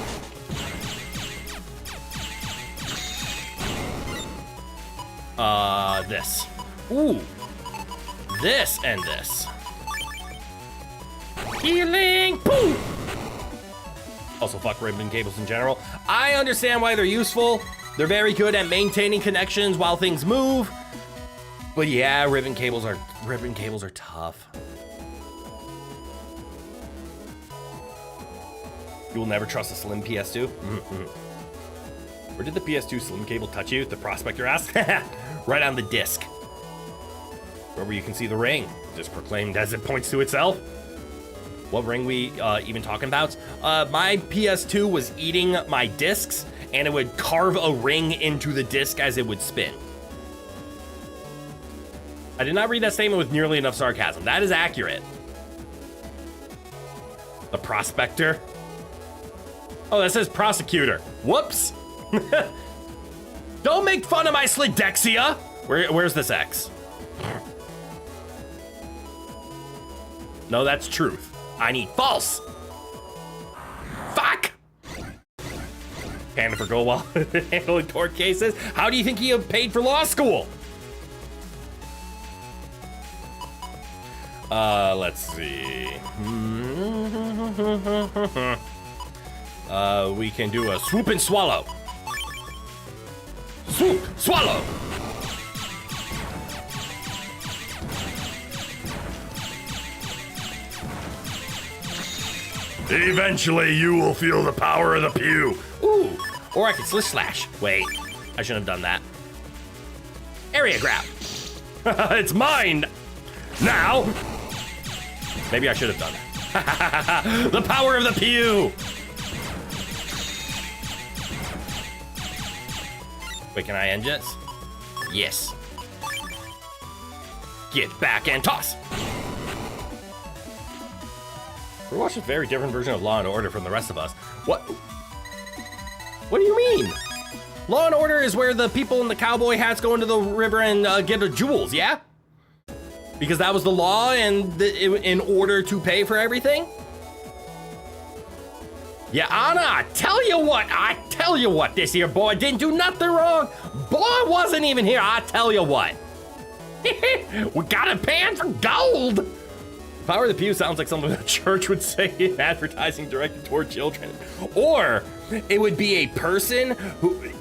This. Ooh. This and this. Healing! Boom! Also, fuck ribbon cables in general. I understand why they're useful. They're very good at maintaining connections while things move. But yeah, ribbon cables are tough. You will never trust a slim PS2? Where did the PS2 slim cable touch you? The prospector asked. Right on the disc. Wherever you can see the ring. Just proclaimed as it points to itself. What ring we even talking about? My PS2 was eating my discs, and it would carve a ring into the disc as it would spin. I did not read that statement with nearly enough sarcasm. That is accurate. The prospector. Oh, that says prosecutor. Whoops. Don't make fun of my Slidexia. Where's this X? No, that's truth. I need false. Fuck. Panda for gold while handling court cases. How do you think he paid for law school? Let's see. We can do a swoop and swallow. Swoop, swallow. Eventually, you will feel the power of the pew. Ooh, or I could slish slash. Wait, I shouldn't have done that. Area grab. It's mine. Now. Maybe I should have done that. The power of the pew. Wait, can I end this? Yes. Get back and toss. We're watching a very different version of Law and Order from the rest of us. What? What do you mean? Law and Order is where the people in the cowboy hats go into the river and get the jewels, yeah? Because that was the law and in order to pay for everything? Yeah, Anna, I tell you what, this here boy didn't do nothing wrong. Boy wasn't even here, I tell you what. We got a pan for gold. Power of the Pew sounds like something the church would say in advertising directed toward children. Or it would be a person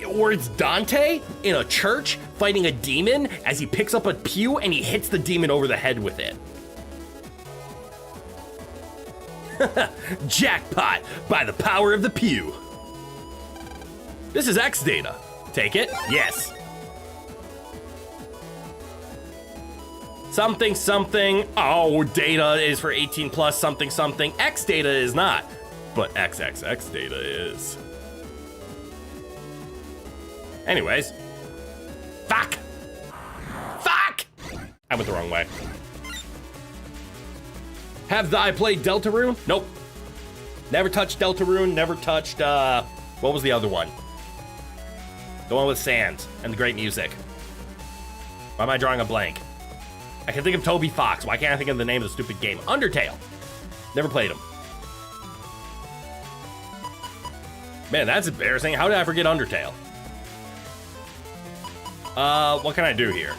or it's Dante in a church fighting a demon as he picks up a pew and he hits the demon over the head with it. Jackpot by the power of the pew. This is X data. Take it? Yes. Something, something. Oh, data is for 18 plus something, something. X data is not, but XXX data is. Anyways. Fuck! Fuck! I went the wrong way. Have I played Deltarune? Nope. Never touched Deltarune, never touched, what was the other one? The one with sands and the great music. Why am I drawing a blank? I can think of Toby Fox. Why can't I think of the name of the stupid game? Undertale. Never played him. Man, that's embarrassing. How did I forget Undertale? What can I do here?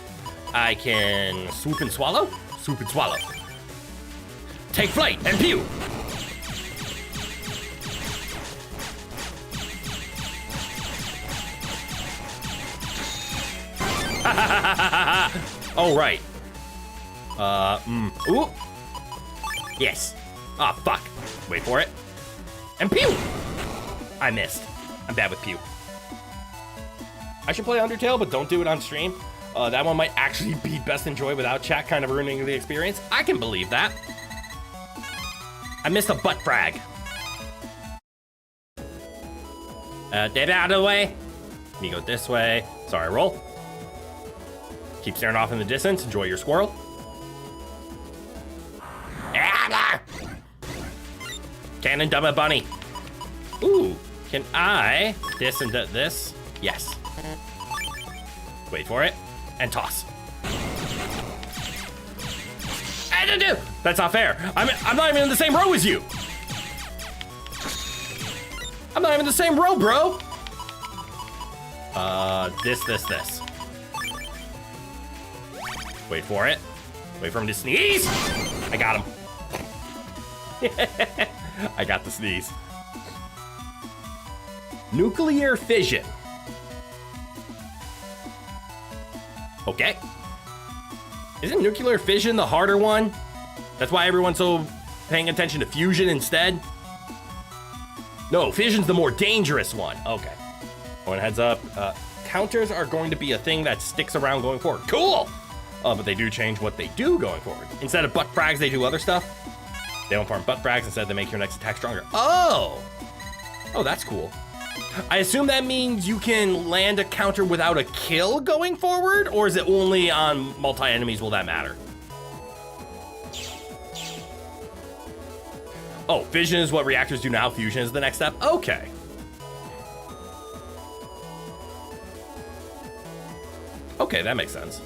I can swoop and swallow? Swoop and swallow. Take flight and pew! Oh, right. Ooh. Yes. Ah, fuck. Wait for it. And pew! I missed. I'm bad with pew. I should play Undertale, but don't do it on stream. That one might actually be best enjoyed without chat kind of ruining the experience. I can believe that. I missed a butt frag. Get out of the way. Let me go this way. Sorry, roll. Keep staring off in the distance. Enjoy your squirrel. Cannon dumb a bunny. Ooh, can I this and this? Yes. Wait for it and toss. That's not fair. I'm not even in the same row as you. I'm not even in the same row, bro. This. Wait for it. Wait for him to sneeze. I got him. I got the sneeze. Nuclear fission. Okay. Isn't nuclear fission the harder one? That's why everyone's so paying attention to fusion instead? No, fission's the more dangerous one. Okay. One heads up. Counters are going to be a thing that sticks around going forward. Cool! But they do change what they do going forward. Instead of butt frags, they do other stuff. They don't farm butt frags. Instead, they make your next attack stronger. Oh! Oh, that's cool. I assume that means you can land a counter without a kill going forward? Or is it only on multi-enemies will that matter? Oh, fission is what reactors do now. Fusion is the next step. Okay. Okay, that makes sense.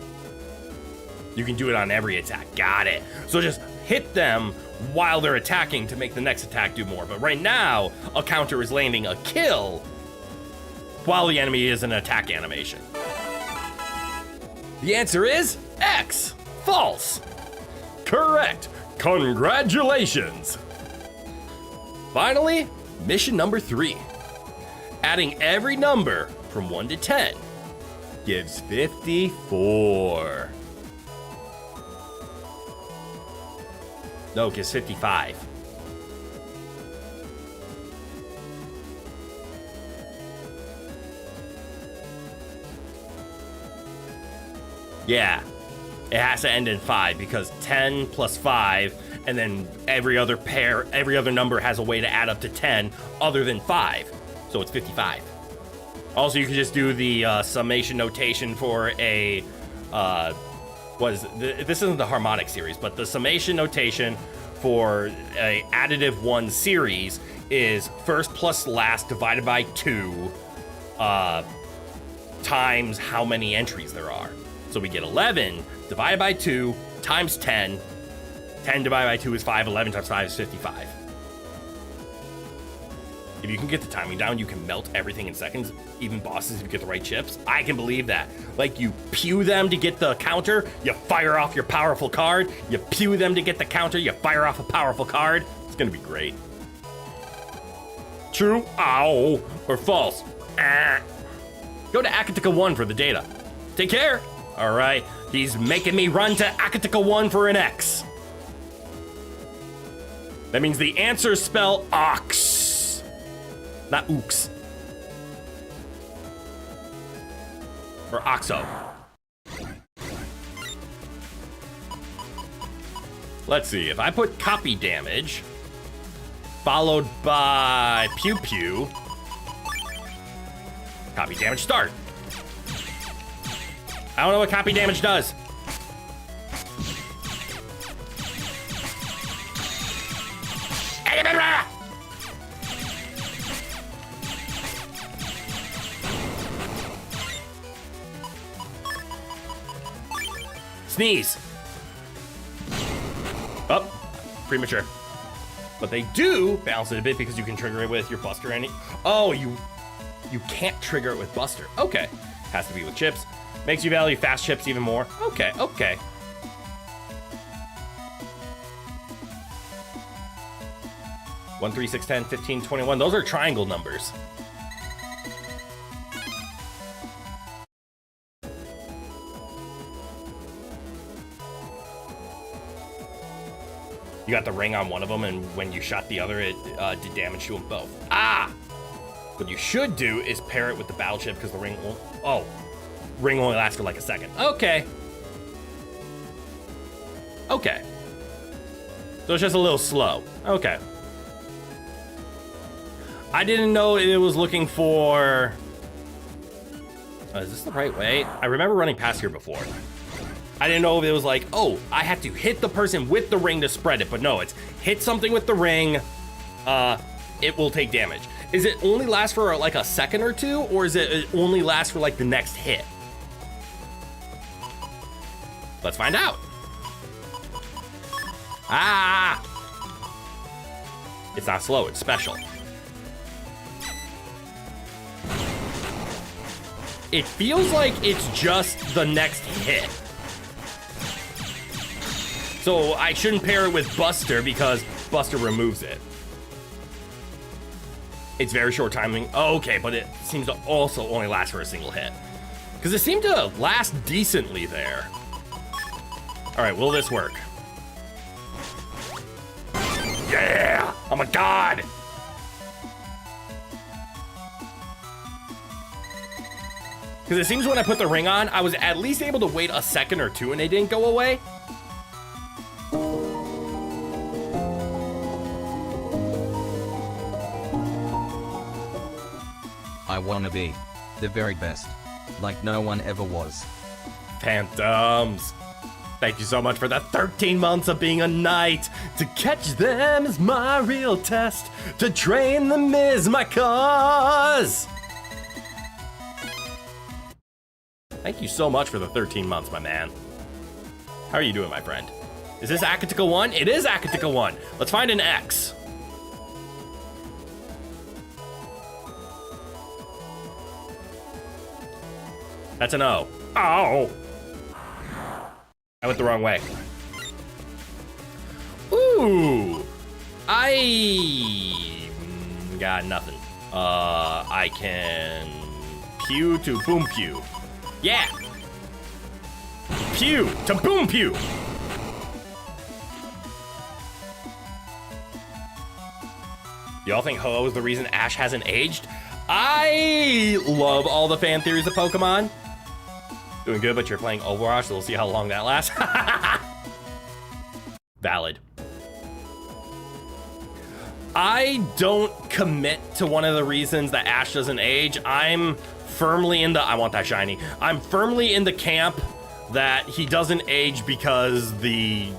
You can do it on every attack. Got it. So just hit them while they're attacking to make the next attack do more. But right now, a counter is landing a kill while the enemy is in an attack animation. The answer is X. False. Correct. Congratulations. Finally, mission number 3. Adding every number from 1 to 10 gives 54. No, it gives 55. Yeah, it has to end in 5 because 10 plus 5, and then every other number has a way to add up to 10 other than 5. So it's 55. Also, you can just do the summation notation for a, this isn't the harmonic series, but the summation notation for a additive 1 series is first plus last divided by 2 times how many entries there are. So we get 11 divided by 2 times 10. 10 divided by 2 is 5. 11 times 5 is 55. If you can get the timing down, you can melt everything in seconds, even bosses if you get the right chips. I can believe that. Like, you pew them to get the counter, you fire off your powerful card, you pew them to get the counter, you fire off a powerful card. It's gonna be great. True? Ow. Or false? Ah. Go to Akatika 1 for the data. Take care. All right, he's making me run to Akatika 1 for an X. That means the answers spell ox, not ooks. Or oxo. Let's see, if I put copy damage, followed by pew pew, copy damage start. I don't know what copy damage does. Sneeze. Oh, premature. But they do balance it a bit because you can trigger it with your Buster. Oh, you can't trigger it with Buster. Okay, has to be with chips. Makes you value fast chips even more. Okay, okay. One, 3, 6, 10, 15, 21. Those are triangle numbers. You got the ring on one of them, and when you shot the other, it did damage to them both. Ah! What you should do is pair it with the battle chip, because the ring won't... Oh. Ring only lasts for like a second. Okay. Okay. So it's just a little slow. Okay. I didn't know it was looking for... is this the right way? I remember running past here before. I didn't know if it was like, oh, I have to hit the person with the ring to spread it. But no, it's hit something with the ring. It will take damage. Is it only last for like a second or two? Or is it only last for like the next hit? Let's find out. Ah! It's not slow, it's special. It feels like it's just the next hit. So I shouldn't pair it with Buster because Buster removes it. It's very short timing. Oh, okay, but it seems to also only last for a single hit. Because it seemed to last decently there. All right, will this work? Yeah! Oh my god! Because it seems when I put the ring on, I was at least able to wait a second or two and they didn't go away. I wanna be the very best, like no one ever was. Phantoms. Thank you so much for the 13 months of being a knight. To catch them is my real test. To train them is my cause. Thank you so much for the 13 months, my man. How are you doing, my friend? Is this Akatika 1? It is Akatika 1. Let's find an X. That's an O. Oh! I went the wrong way. Ooh! I got nothing. I can pew to boom pew. Yeah! Pew to boom pew! Y'all think Ho-Oh is the reason Ash hasn't aged? I love all the fan theories of Pokemon. Doing good, but you're playing Overwatch, so we'll see how long that lasts. Valid. I don't commit to one of the reasons that Ash doesn't age. I'm firmly in the, I want that shiny. I'm firmly in the camp that he doesn't age because the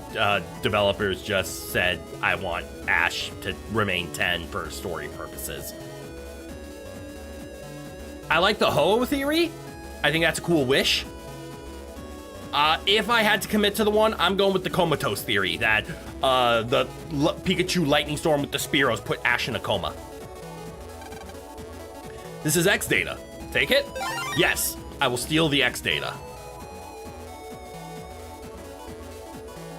developers just said, I want Ash to remain 10 for story purposes. I like the Ho theory. I think that's a cool wish. If I had to commit to the one, I'm going with the comatose theory that the Pikachu Lightning Storm with the Spearows put Ash in a coma. This is X data. Take it? Yes, I will steal the X data.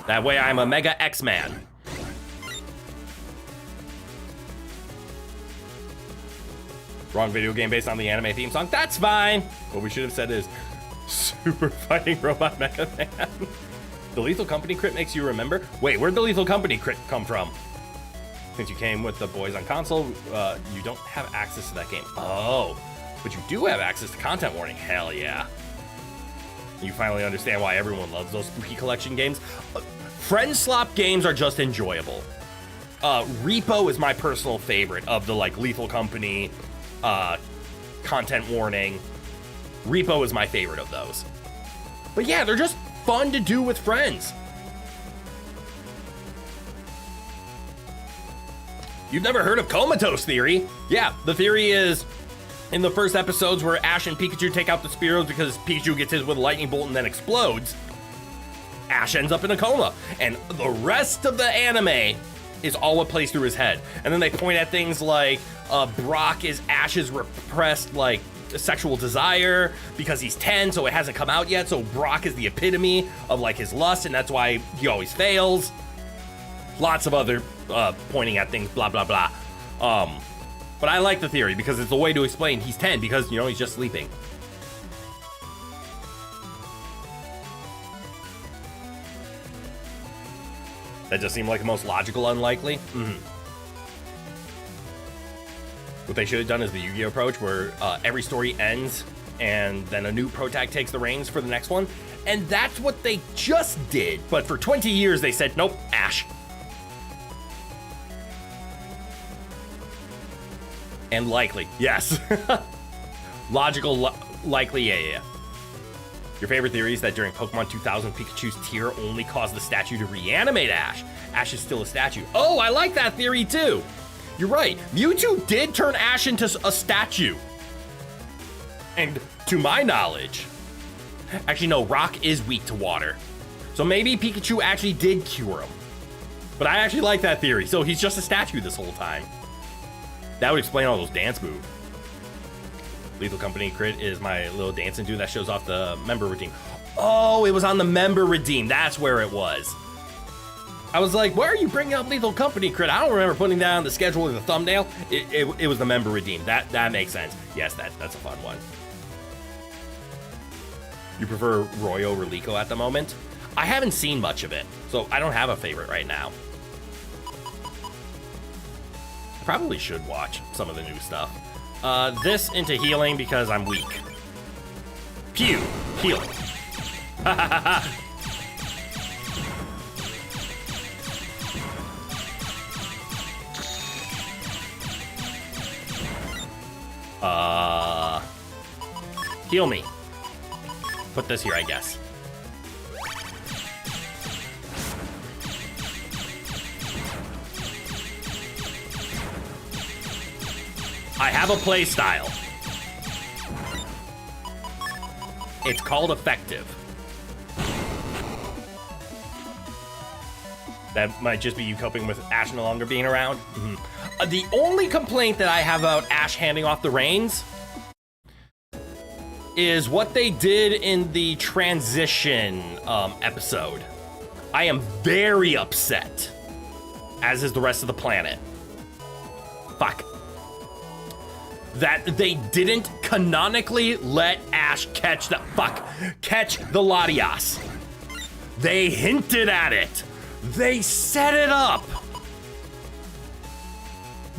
That way I'm a Mega X-Man. Wrong video game based on the anime theme song. That's fine. What we should have said is Super Fighting Robot Mega Man. The Lethal Company crit makes you remember. Wait, where'd the Lethal Company crit come from? Since you came with the boys on console, you don't have access to that game. Oh, but you do have access to content warning. Hell yeah. You finally understand why everyone loves those spooky collection games. Friend slop games are just enjoyable. Repo is my personal favorite of the like Lethal Company, content warning. Repo is my favorite of those. But yeah, they're just fun to do with friends. You've never heard of comatose theory? Yeah, the theory is in the first episodes where Ash and Pikachu take out the Spearows because Pikachu gets hit with a lightning bolt and then explodes, Ash ends up in a coma. And the rest of the anime is all what plays through his head. And then they point at things like Brock is Ash's repressed like sexual desire because he's 10, so it hasn't come out yet. So Brock is the epitome of like his lust, and that's why he always fails. Lots of other pointing at things, blah, blah, blah. But I like the theory because it's a way to explain he's 10 because, you know, he's just sleeping. That just seemed like the most logical unlikely. What they should have done is the Yu-Gi-Oh approach where every story ends and then a new protag takes the reins for the next one. And that's what they just did. But for 20 years they said, nope, Ash. And likely, yes. Logical, likely, yeah. Your favorite theory is that during Pokemon 2000, Pikachu's tear only caused the statue to reanimate Ash. Ash is still a statue. Oh, I like that theory too. You're right. Mewtwo did turn Ash into a statue. And to my knowledge, actually no, Rock is weak to water. So maybe Pikachu actually did cure him. But I actually like that theory. So he's just a statue this whole time. That would explain all those dance moves. Lethal Company crit is my little dancing dude that shows off the member redeem. Oh, it was on the member redeem. That's where it was. I was like, why are you bringing up Lethal Company crit? I don't remember putting that on the schedule in the thumbnail. It was the member redeem. That makes sense. Yes, that's a fun one. You prefer Roy over Lico at the moment? I haven't seen much of it, so I don't have a favorite right now. I probably should watch some of the new stuff. This into healing because I'm weak. Pew, healing. Heal me. Put this here, I guess. I have a play style. It's called effective. That might just be you coping with Ash no longer being around. The only complaint that I have about Ash handing off the reins is what they did in the transition episode. I am very upset, as is the rest of the planet. Fuck. That they didn't canonically let Ash catch the Latias. They hinted at it. They set it up.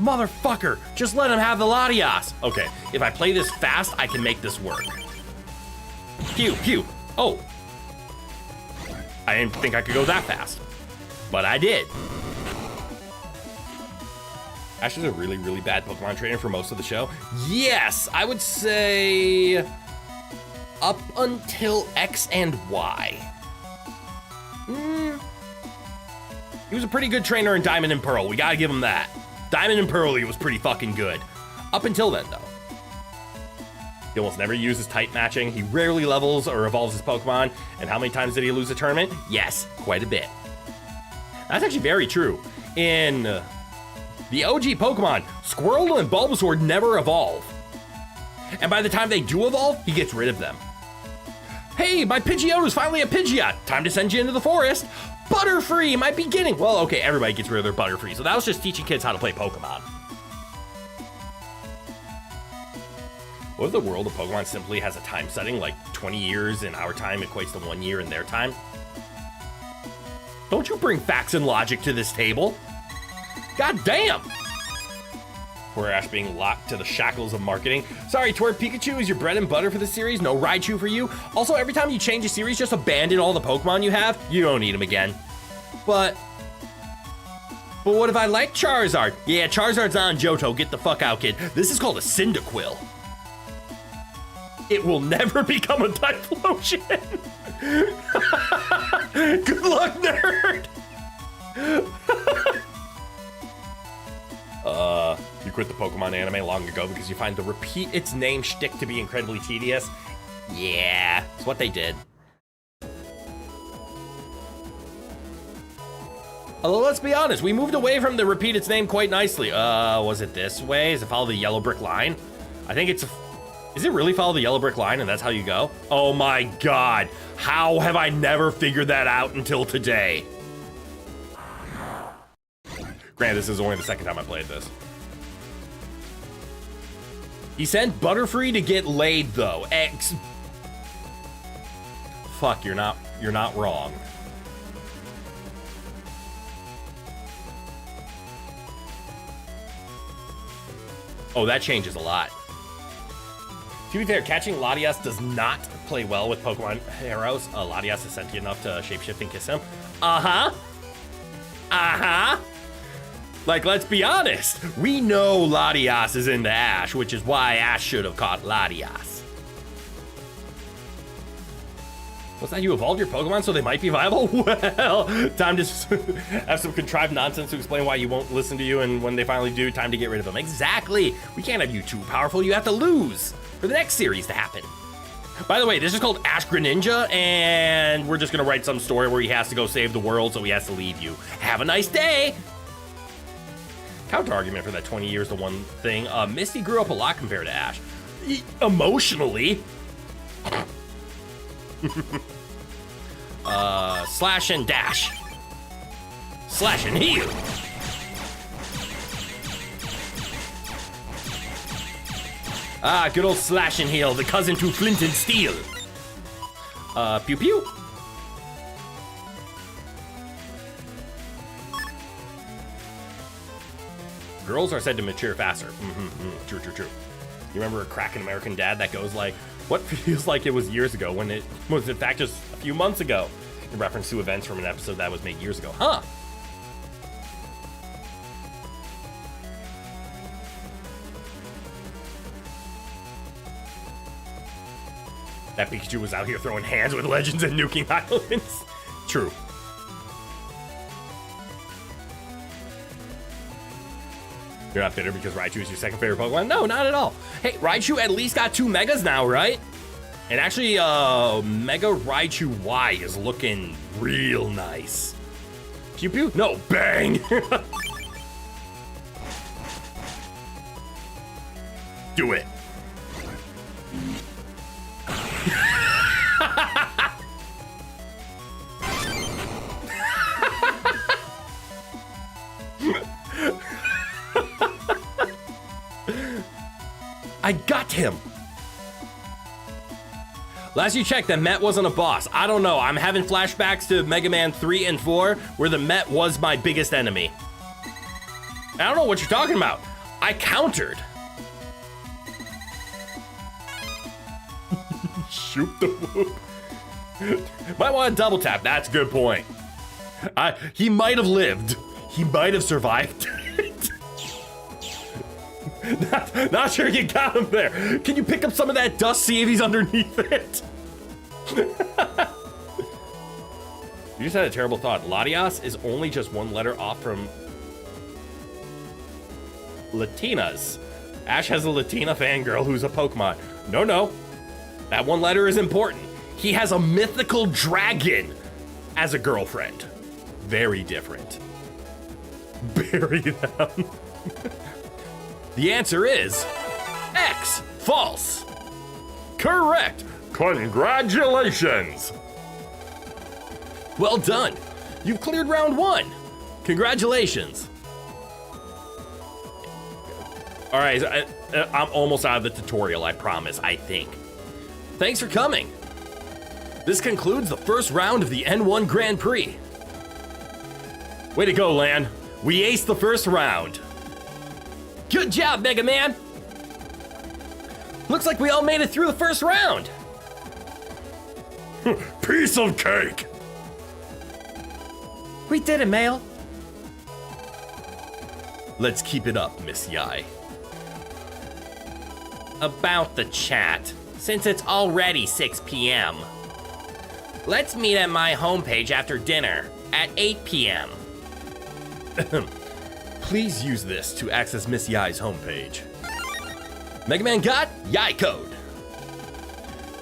Motherfucker, just let him have the Latias. Okay, if I play this fast, I can make this work. Pew, pew. Oh. I didn't think I could go that fast, but I did. Ash is a really, really bad Pokemon trainer for most of the show. Yes, I would say up until X and Y. He was a pretty good trainer in Diamond and Pearl. We gotta give him that. Diamond and Pearl, he was pretty fucking good. Up until then, though. He almost never uses type matching. He rarely levels or evolves his Pokemon. And how many times did he lose a tournament? Yes, quite a bit. That's actually very true. In the OG Pokemon, Squirtle and Bulbasaur never evolve. And by the time they do evolve, he gets rid of them. Hey, my Pidgeotto's finally a Pidgeot. Time to send you into the forest. Butterfree, my beginning. Well, okay, everybody gets rid of their Butterfree. So that was just teaching kids how to play Pokemon. What if the world of Pokemon simply has a time setting, like 20 years in our time equates to 1 year in their time? Don't you bring facts and logic to this table? God damn! Poor Ash being locked to the shackles of marketing. Sorry, Twerp, Pikachu is your bread and butter for the series. No Raichu for you. Also, every time you change a series, just abandon all the Pokemon you have. You don't need them again. But what if I like Charizard? Yeah, Charizard's on Johto. Get the fuck out, kid. This is called a Cyndaquil. It will never become a Typhlosion. Good luck, nerd. You quit the Pokemon anime long ago because you find the repeat its name shtick to be incredibly tedious. Yeah, it's what they did. Although, let's be honest, we moved away from the repeat its name quite nicely. Was it this way? Is it follow the yellow brick line? I think it's... Is it really follow the yellow brick line and that's how you go? Oh my god. How have I never figured that out until today? Granted, this is only the second time I played this. He sent Butterfree to get laid, though. Fuck, you're not wrong. Oh, that changes a lot. To be fair, catching Latias does not play well with Pokemon arrows. Latias is sentient enough to shapeshift and kiss him. Uh-huh. Like, let's be honest. We know Latias is into Ash, which is why Ash should have caught Latias. What's that? You evolved your Pokemon so they might be viable? Well, time to have some contrived nonsense to explain why you won't listen to you, and when they finally do, time to get rid of them. Exactly. We can't have you too powerful. You have to lose for the next series to happen. By the way, this is called Ash Greninja, and we're just gonna write some story where he has to go save the world, so he has to leave you. Have a nice day. Counter argument for that 20 years to one thing. Misty grew up a lot compared to Ash. Emotionally. Slash and dash. Slash and heal. Ah, good old slash and heal, the cousin to Flint and Steel. Pew pew. Girls are said to mature faster. True. You remember a cracking American dad that goes like, what feels like it was years ago when it was in fact just a few months ago, in reference to events from an episode that was made years ago. Huh. That Pikachu was out here throwing hands with legends and nuking islands. True. You're not bitter because Raichu is your second favorite Pokemon? No, not at all. Hey, Raichu at least got 2 Megas now, right? And actually, Mega Raichu Y is looking real nice. Pew pew? No, bang! Do it. I got him. Last you checked, the Met wasn't a boss. I don't know. I'm having flashbacks to Mega Man 3 and 4, where the Met was my biggest enemy. I don't know what you're talking about. I countered. Shoot the whoop. Might want to double tap. That's a good point. He might have lived. He might have survived. Not sure you got him there. Can you pick up some of that dust, see if he's underneath it? You just had a terrible thought. Latias is only just one letter off from Latinas. Ash has a Latina fangirl who's a Pokemon. No. That one letter is important. He has a mythical dragon as a girlfriend. Very different. Bury them. The answer is X. False. Correct. Congratulations. Well done. You've cleared round 1. Congratulations. All right, I'm almost out of the tutorial, I promise, I think. Thanks for coming. This concludes the first round of the N1 Grand Prix. Way to go, Lan. We aced the first round. Good job, Mega Man. Looks like we all made it through the first round. Piece of cake. We did it, Mail. Let's keep it up, Miss Yai. About the chat, since it's already 6 p.m. Let's meet at my homepage after dinner at 8 p.m. Please use this to access Miss Yai's homepage. Mega Man got Yai code.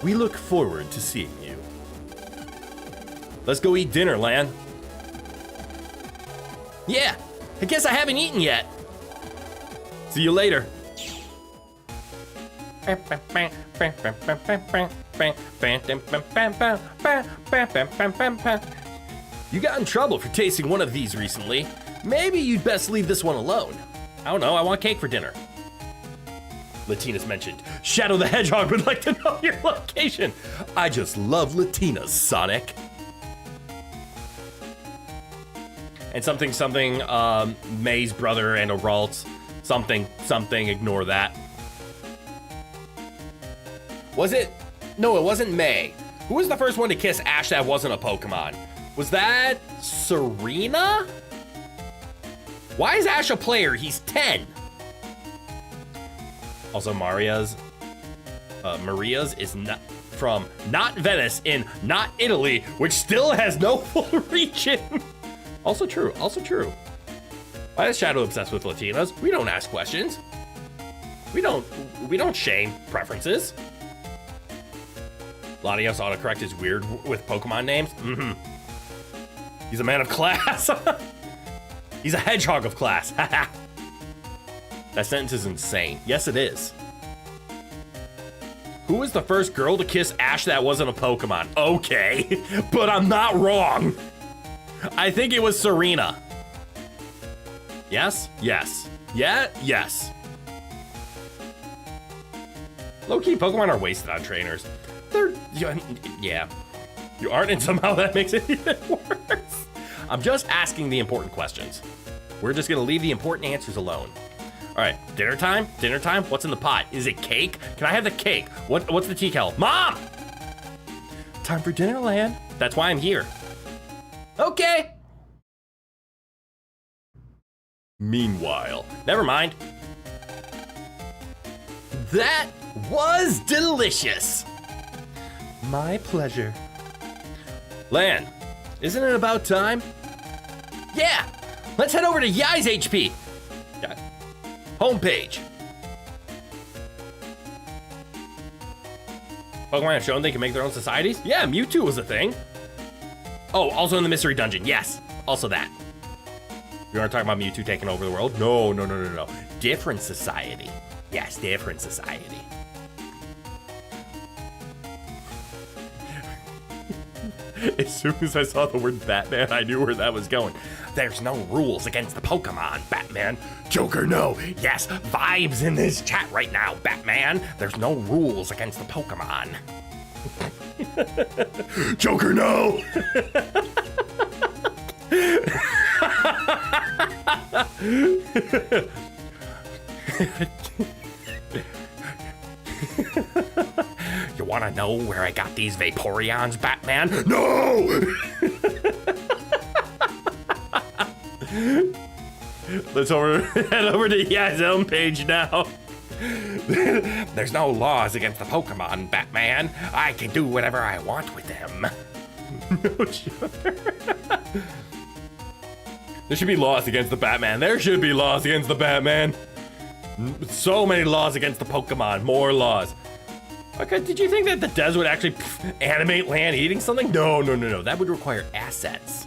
We look forward to seeing you. Let's go eat dinner, Lan. Yeah, I guess I haven't eaten yet. See you later. You got in trouble for tasting one of these recently. Maybe you'd best leave this one alone. I don't know, I want cake for dinner. Latina's mentioned. Shadow the Hedgehog would like to know your location. I just love Latinas, Sonic. And something, May's brother and Aralt's. Something, ignore that. Was it? No, it wasn't May. Who was the first one to kiss Ash that wasn't a Pokemon? Was that Serena? Why is Ash a player? He's 10. Also, Maria's is not from not Venice in not Italy, which still has no full region. Also true. Why is Shadow obsessed with Latinas? We don't ask questions. We don't shame preferences. Latios autocorrect is weird with Pokemon names. He's a man of class. He's a hedgehog of class. That sentence is insane. Yes, it is. Who was the first girl to kiss Ash that wasn't a Pokemon? Okay, but I'm not wrong. I think it was Serena. Yes. Low-key, Pokemon are wasted on trainers. Yeah. You aren't, and somehow that makes it even worse. I'm just asking the important questions. We're just gonna leave the important answers alone. All right, dinner time? What's in the pot? Is it cake? Can I have the cake? What's the tea kettle? Mom! Time for dinner, Lan. That's why I'm here. Okay. Meanwhile, never mind. That was delicious. My pleasure. Lan, isn't it about time? Yeah, let's head over to Yai's HP. Homepage. Pokemon have shown they can make their own societies? Yeah, Mewtwo was a thing. Oh, also in the mystery dungeon. Yes, also that. We aren't talking about Mewtwo taking over the world. No. Different society. Yes, different society. As soon as I saw the word Batman, I knew where that was going. There's no rules against the Pokemon, Batman. Joker, no. Yes, vibes in this chat right now, Batman. There's no rules against the Pokemon. Joker, no. You wanna know where I got these Vaporeons, Batman? No! Let's head over to Yai's own page now. There's no laws against the Pokemon, Batman. I can do whatever I want with them. No, sure. There should be laws against the Batman. There should be laws against the Batman. So many laws against the Pokemon. More laws. Okay, did you think that the Des would actually animate land eating something? No. That would require assets.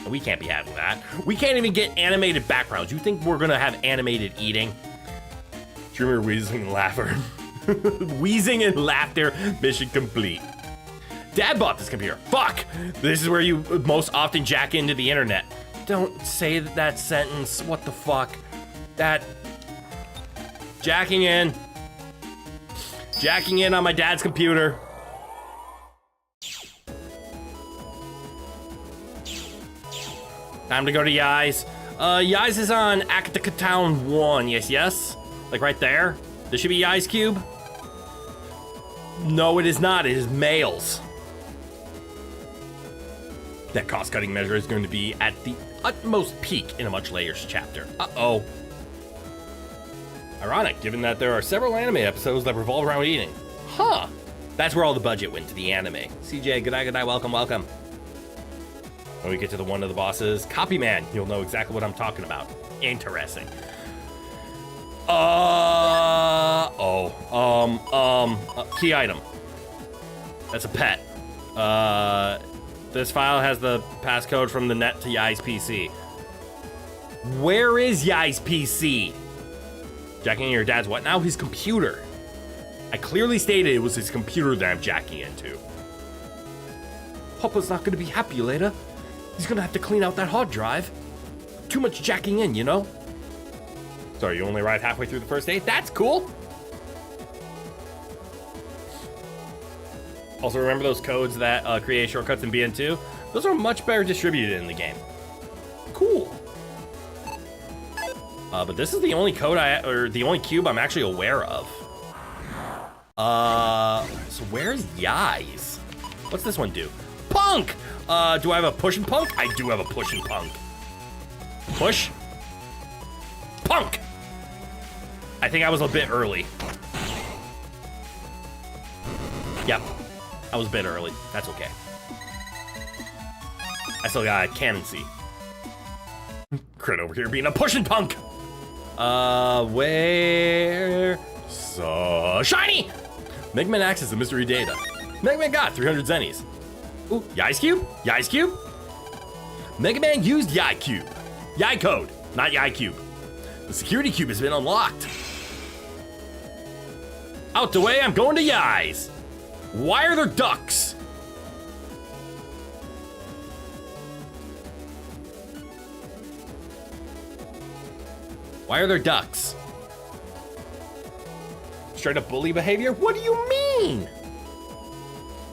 We can't be having that. We can't even get animated backgrounds. You think we're gonna have animated eating? Dreamer wheezing and laughter. Wheezing and laughter, mission complete. Dad bought this computer. Fuck! This is where you most often jack into the internet. Don't say that sentence. What the fuck? That... Jacking in. Jacking in on my dad's computer. Time to go to Yai's. Yai's is on Akatika Town 1, yes? Like right there? This should be Yai's Cube? No, it is not. It is males. That cost-cutting measure is going to be at the utmost peak in a much later chapter. Uh-oh. Ironic, given that there are several anime episodes that revolve around eating. Huh. That's where all the budget went, to the anime. CJ, good night, welcome. When we get to one of the bosses, Copy Man, you'll know exactly what I'm talking about. Interesting. Key item. That's a pet. This file has the passcode from the net to Yai's PC. Where is Yai's PC? Jacking in your dad's what now? His computer. I clearly stated it was his computer that I'm jacking into. Papa's not gonna be happy later. He's gonna have to clean out that hard drive. Too much jacking in, you know? Sorry, you only arrived halfway through the first day? That's cool. Also, remember those codes that create shortcuts in BN2? Those are much better distributed in the game. Cool. But this is the only code the only cube I'm actually aware of. So where's Yai's? What's this one do? Punk! Do I have a push and punk? I do have a push and punk. Push. Punk! I think I was a bit early. Yep. I was a bit early. That's okay. I still got a cannon C. Crit over here being a push and punk! Where? So shiny! Mega Man access the mystery data. Mega Man got 300 zennies. Ooh, Yai's Cube? Yai's Cube? Mega Man used Yai Cube. Yai code, not Yai Cube. The security cube has been unlocked. Out the way, I'm going to Yai's. Why are there ducks? Why are there ducks? Straight up bully behavior? What do you mean?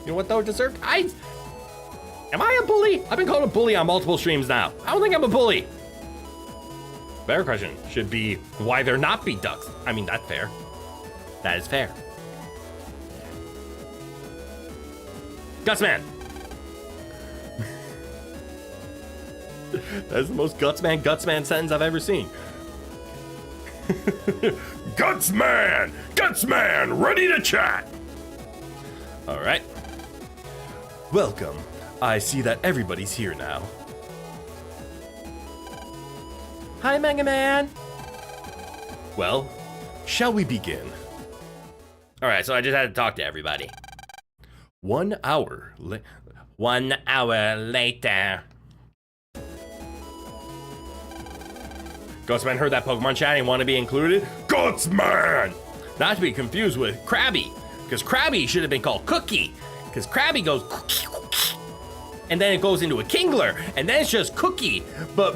You know what though, Deserved? Am I a bully? I've been called a bully on multiple streams now. I don't think I'm a bully. Better question should be why there not be ducks. I mean, that's fair. That is fair. Gutsman. That's the most Gutsman sentence I've ever seen. Gutsman, ready to chat. All right. Welcome. I see that everybody's here now. Hi, Mega Man. Well, shall we begin? All right, so I just had to talk to everybody. 1 hour 1 hour later. Gutsman heard that Pokemon chat and want to be included. Gutsman! Not to be confused with Krabby, because Krabby should have been called Cookie, because Krabby goes and then it goes into a Kingler, and then it's just Cookie, but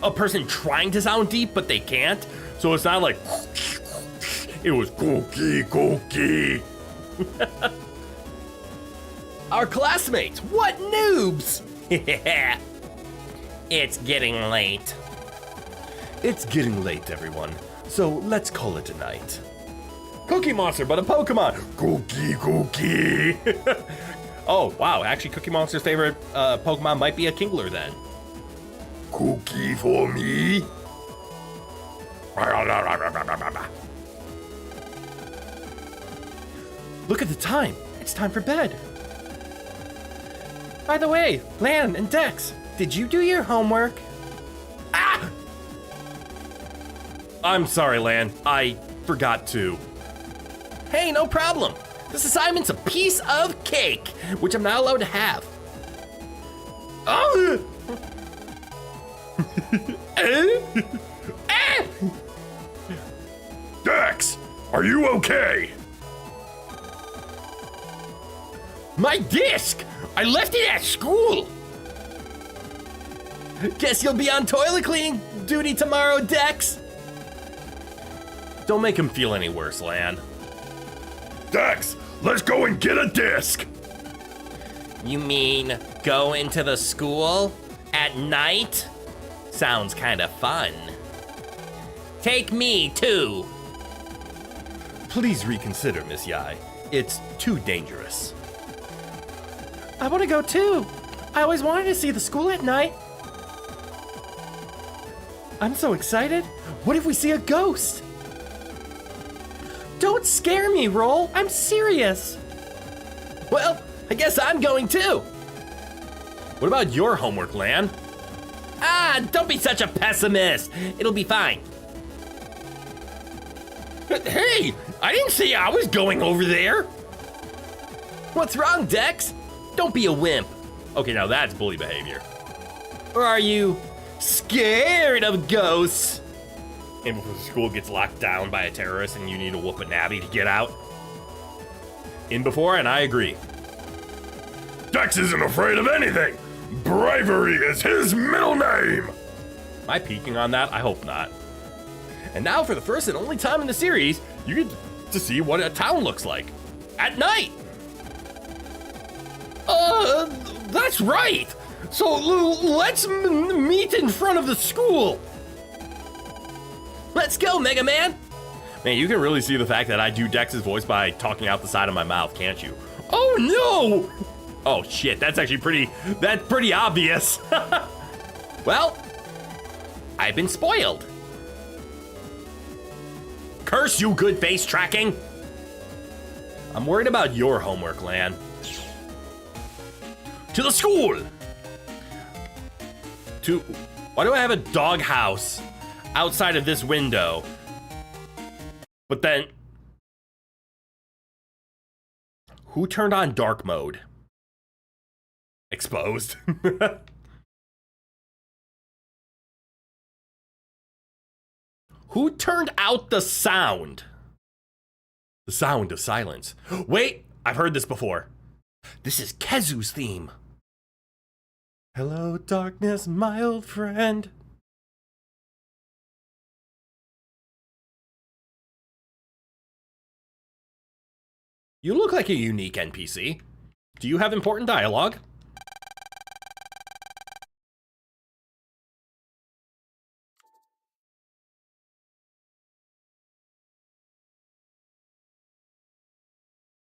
a person trying to sound deep, but they can't, so it's not like it was Cookie. Our classmates, what noobs? It's getting late. It's getting late, everyone, so let's call it a night. Cookie Monster, but a Pokemon. Cookie. Oh, wow, actually Cookie Monster's favorite Pokemon might be a Kingler then. Cookie for me? Look at the time. It's time for bed. By the way, Lan and Dex, did you do your homework? Ah! I'm sorry, Lan. I forgot to. Hey, no problem. This assignment's a piece of cake, which I'm not allowed to have. Oh! Dex, are you okay? My disc! I left it at school! Guess you'll be on toilet cleaning duty tomorrow, Dex. Don't make him feel any worse, Lan. Dex, let's go and get a disc. You mean go into the school at night? Sounds kind of fun. Take me, too. Please reconsider, Miss Yai. It's too dangerous. I want to go, too. I always wanted to see the school at night. I'm so excited. What if we see a ghost? Don't scare me, Roll. I'm serious. Well, I guess I'm going too. What about your homework, Lan? Don't be such a pessimist. It'll be fine. Hey, I didn't say I was going over there. What's wrong, Dex? Don't be a wimp. Okay, now that's bully behavior. Or are you scared of ghosts? And before the school gets locked down by a terrorist and you need to whoop a nabby to get out? In before, and I agree. Dex isn't afraid of anything. Bravery is his middle name. Am I peeking on that? I hope not. And now for the first and only time in the series, you get to see what a town looks like. At night! That's right! So let's meet in front of the school! Let's go, Mega Man! Man, you can really see the fact that I do Dex's voice by talking out the side of my mouth, can't you? Oh no! Oh shit, that's actually pretty obvious. Well, I've been spoiled. Curse you, good face tracking! I'm worried about your homework, Lan. To the school! Why do I have a doghouse outside of this window? But then, who turned on dark mode? Exposed. Who turned out the sound? The sound of silence. Wait, I've heard this before. This is Kezu's theme. Hello, darkness, my old friend. You look like a unique NPC. Do you have important dialogue?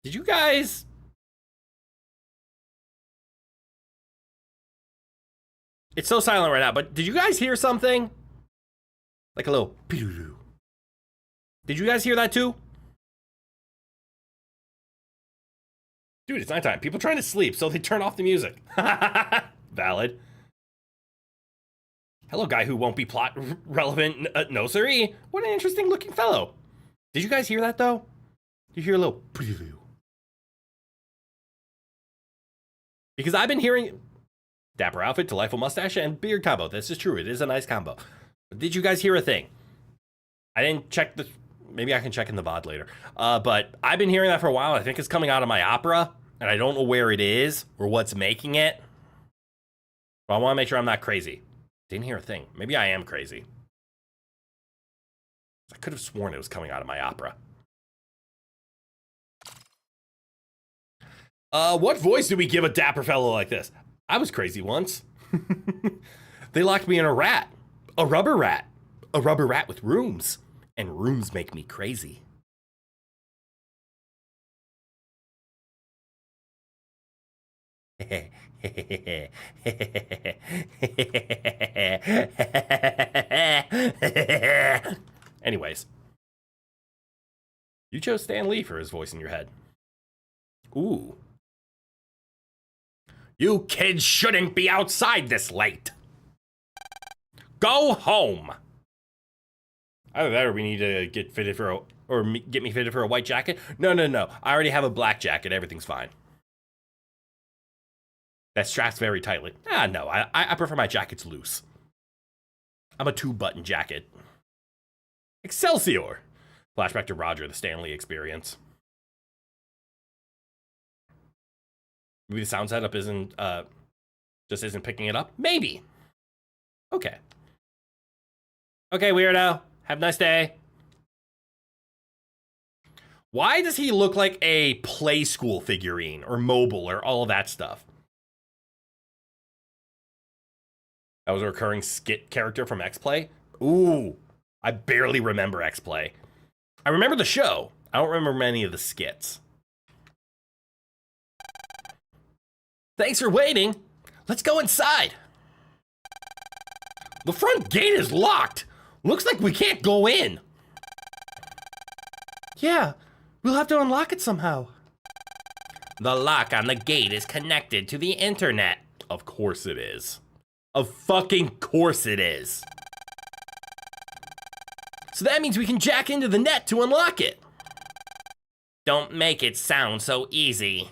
Did you guys... It's so silent right now, but did you guys hear something? Like a little... Did you guys hear that too? Dude, it's nighttime. People trying to sleep, so they turn off the music. Valid. Hello, guy who won't be plot relevant. No, siree. What an interesting looking fellow. Did you guys hear that, though? Did you hear a little preview? Because I've been hearing... Dapper outfit, delightful mustache, and beard combo. This is true. It is a nice combo. But did you guys hear a thing? I didn't check the... Maybe I can check in the VOD later. But I've been hearing that for a while. I think it's coming out of my opera, and I don't know where it is or what's making it. But I want to make sure I'm not crazy. Didn't hear a thing. Maybe I am crazy. I could have sworn it was coming out of my opera. What voice do we give a dapper fellow like this? I was crazy once. They locked me in a rat. A rubber rat. A rubber rat with rooms. And rooms make me crazy. Anyways. You chose Stan Lee for his voice in your head. Ooh. You kids shouldn't be outside this late. Go home. Either that or we need to get fitted for get me fitted for a white jacket. No. I already have a black jacket. Everything's fine. That straps very tightly. No. I prefer my jackets loose. I'm a 2-button jacket. Excelsior! Flashback to Roger, the Stanley experience. Maybe the sound setup isn't, just isn't picking it up? Maybe. Okay. Okay, weirdo. Have a nice day. Why does he look like a Play School figurine or mobile or all of that stuff? That was a recurring skit character from X-Play? Ooh, I barely remember X-Play. I remember the show. I don't remember many of the skits. Thanks for waiting. Let's go inside. The front gate is locked. Looks like we can't go in. Yeah, we'll have to unlock it somehow. The lock on the gate is connected to the internet. Of course it is. Of fucking course it is. So that means we can jack into the net to unlock it. Don't make it sound so easy.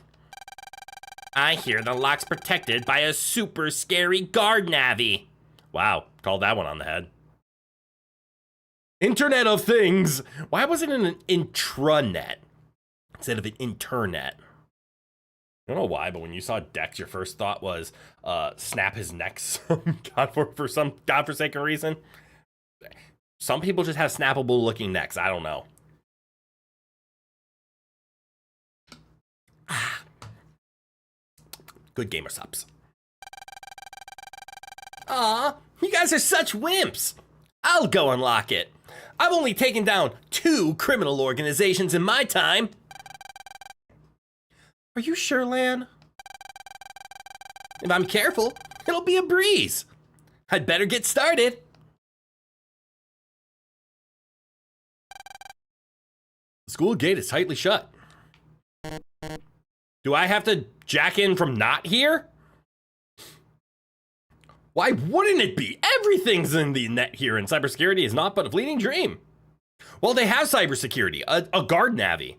I hear the lock's protected by a super scary guard navvy. Wow, called that one on the head. Internet of Things. Why wasn't it an intranet instead of an internet? I don't know why, but when you saw Dex, your first thought was snap his neck for some godforsaken reason. Some people just have snappable looking necks. I don't know. Good gamer subs. Aw, you guys are such wimps. I'll go unlock it. I've only taken down 2 criminal organizations in my time. Are you sure, Lan? If I'm careful, it'll be a breeze. I'd better get started. The school gate is tightly shut. Do I have to jack in from not here? Why wouldn't it be? Everything's in the net here, and cybersecurity is not but a fleeting dream. Well, they have cybersecurity, a guard navvy.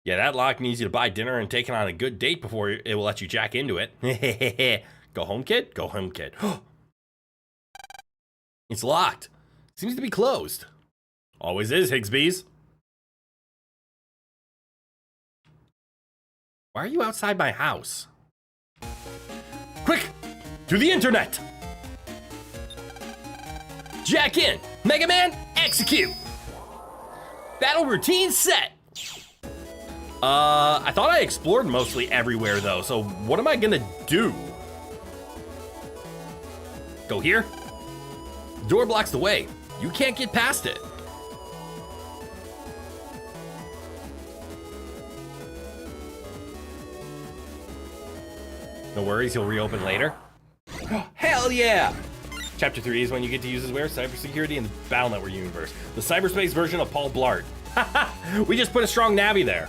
Yeah, that lock needs you to buy dinner and take it on a good date before it will let you jack into it. Go home, kid? Go home, kid. It's locked. Seems to be closed. Always is, Higsby's. Why are you outside my house? Quick! To the internet! Jack in! Mega Man, execute! Battle routine set! I thought I explored mostly everywhere though, so what am I gonna do? Go here? Door blocks the way. You can't get past it. No worries, he'll reopen later. Hell yeah! Chapter 3 is when you get to use his wares, cybersecurity, in the Battle Network universe. The cyberspace version of Paul Blart. We just put a strong navvy there.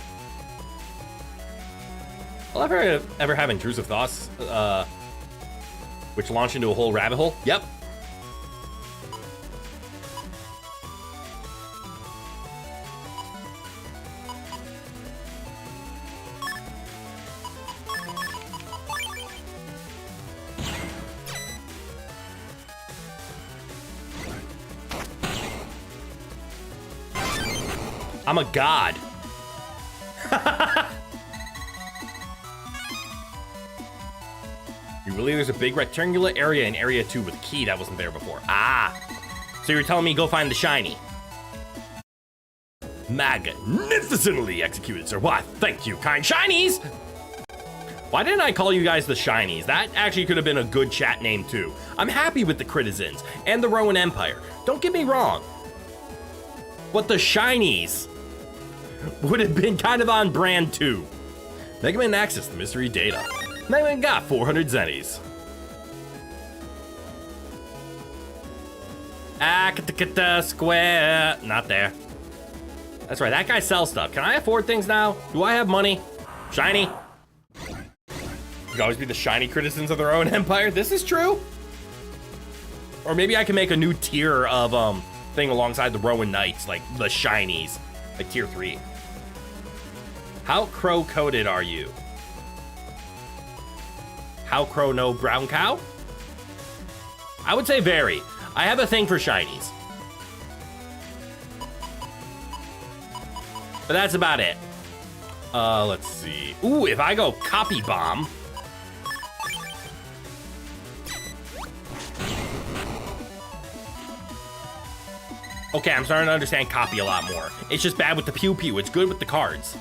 I'll ever have intrusive thoughts, which launch into a whole rabbit hole? Yep. I'm a god. You believe there's a big rectangular area in Area 2 with a key that wasn't there before. Ah. So you're telling me go find the shiny. Magnificently executed, sir. Why, thank you, kind shinies. Why didn't I call you guys the shinies? That actually could have been a good chat name too. I'm happy with the Critizens and the Rowan Empire. Don't get me wrong. But the shinies would have been kind of on brand too. Mega Man access the mystery data. Mega Man got 400 zennies. Akata square. Not there. That's right, that guy sells stuff. Can I afford things now? Do I have money? Shiny? You can always be the shiny Critizens of their own empire. This is true. Or maybe I can make a new tier of thing alongside the Rowan Knights, like the shinies, like tier 3. How crow-coded are you? How crow no brown cow? I would say very. I have a thing for shinies. But that's about it. Let's see. Ooh, if I go copy bomb. Okay, I'm starting to understand copy a lot more. It's just bad with the pew pew. It's good with the cards.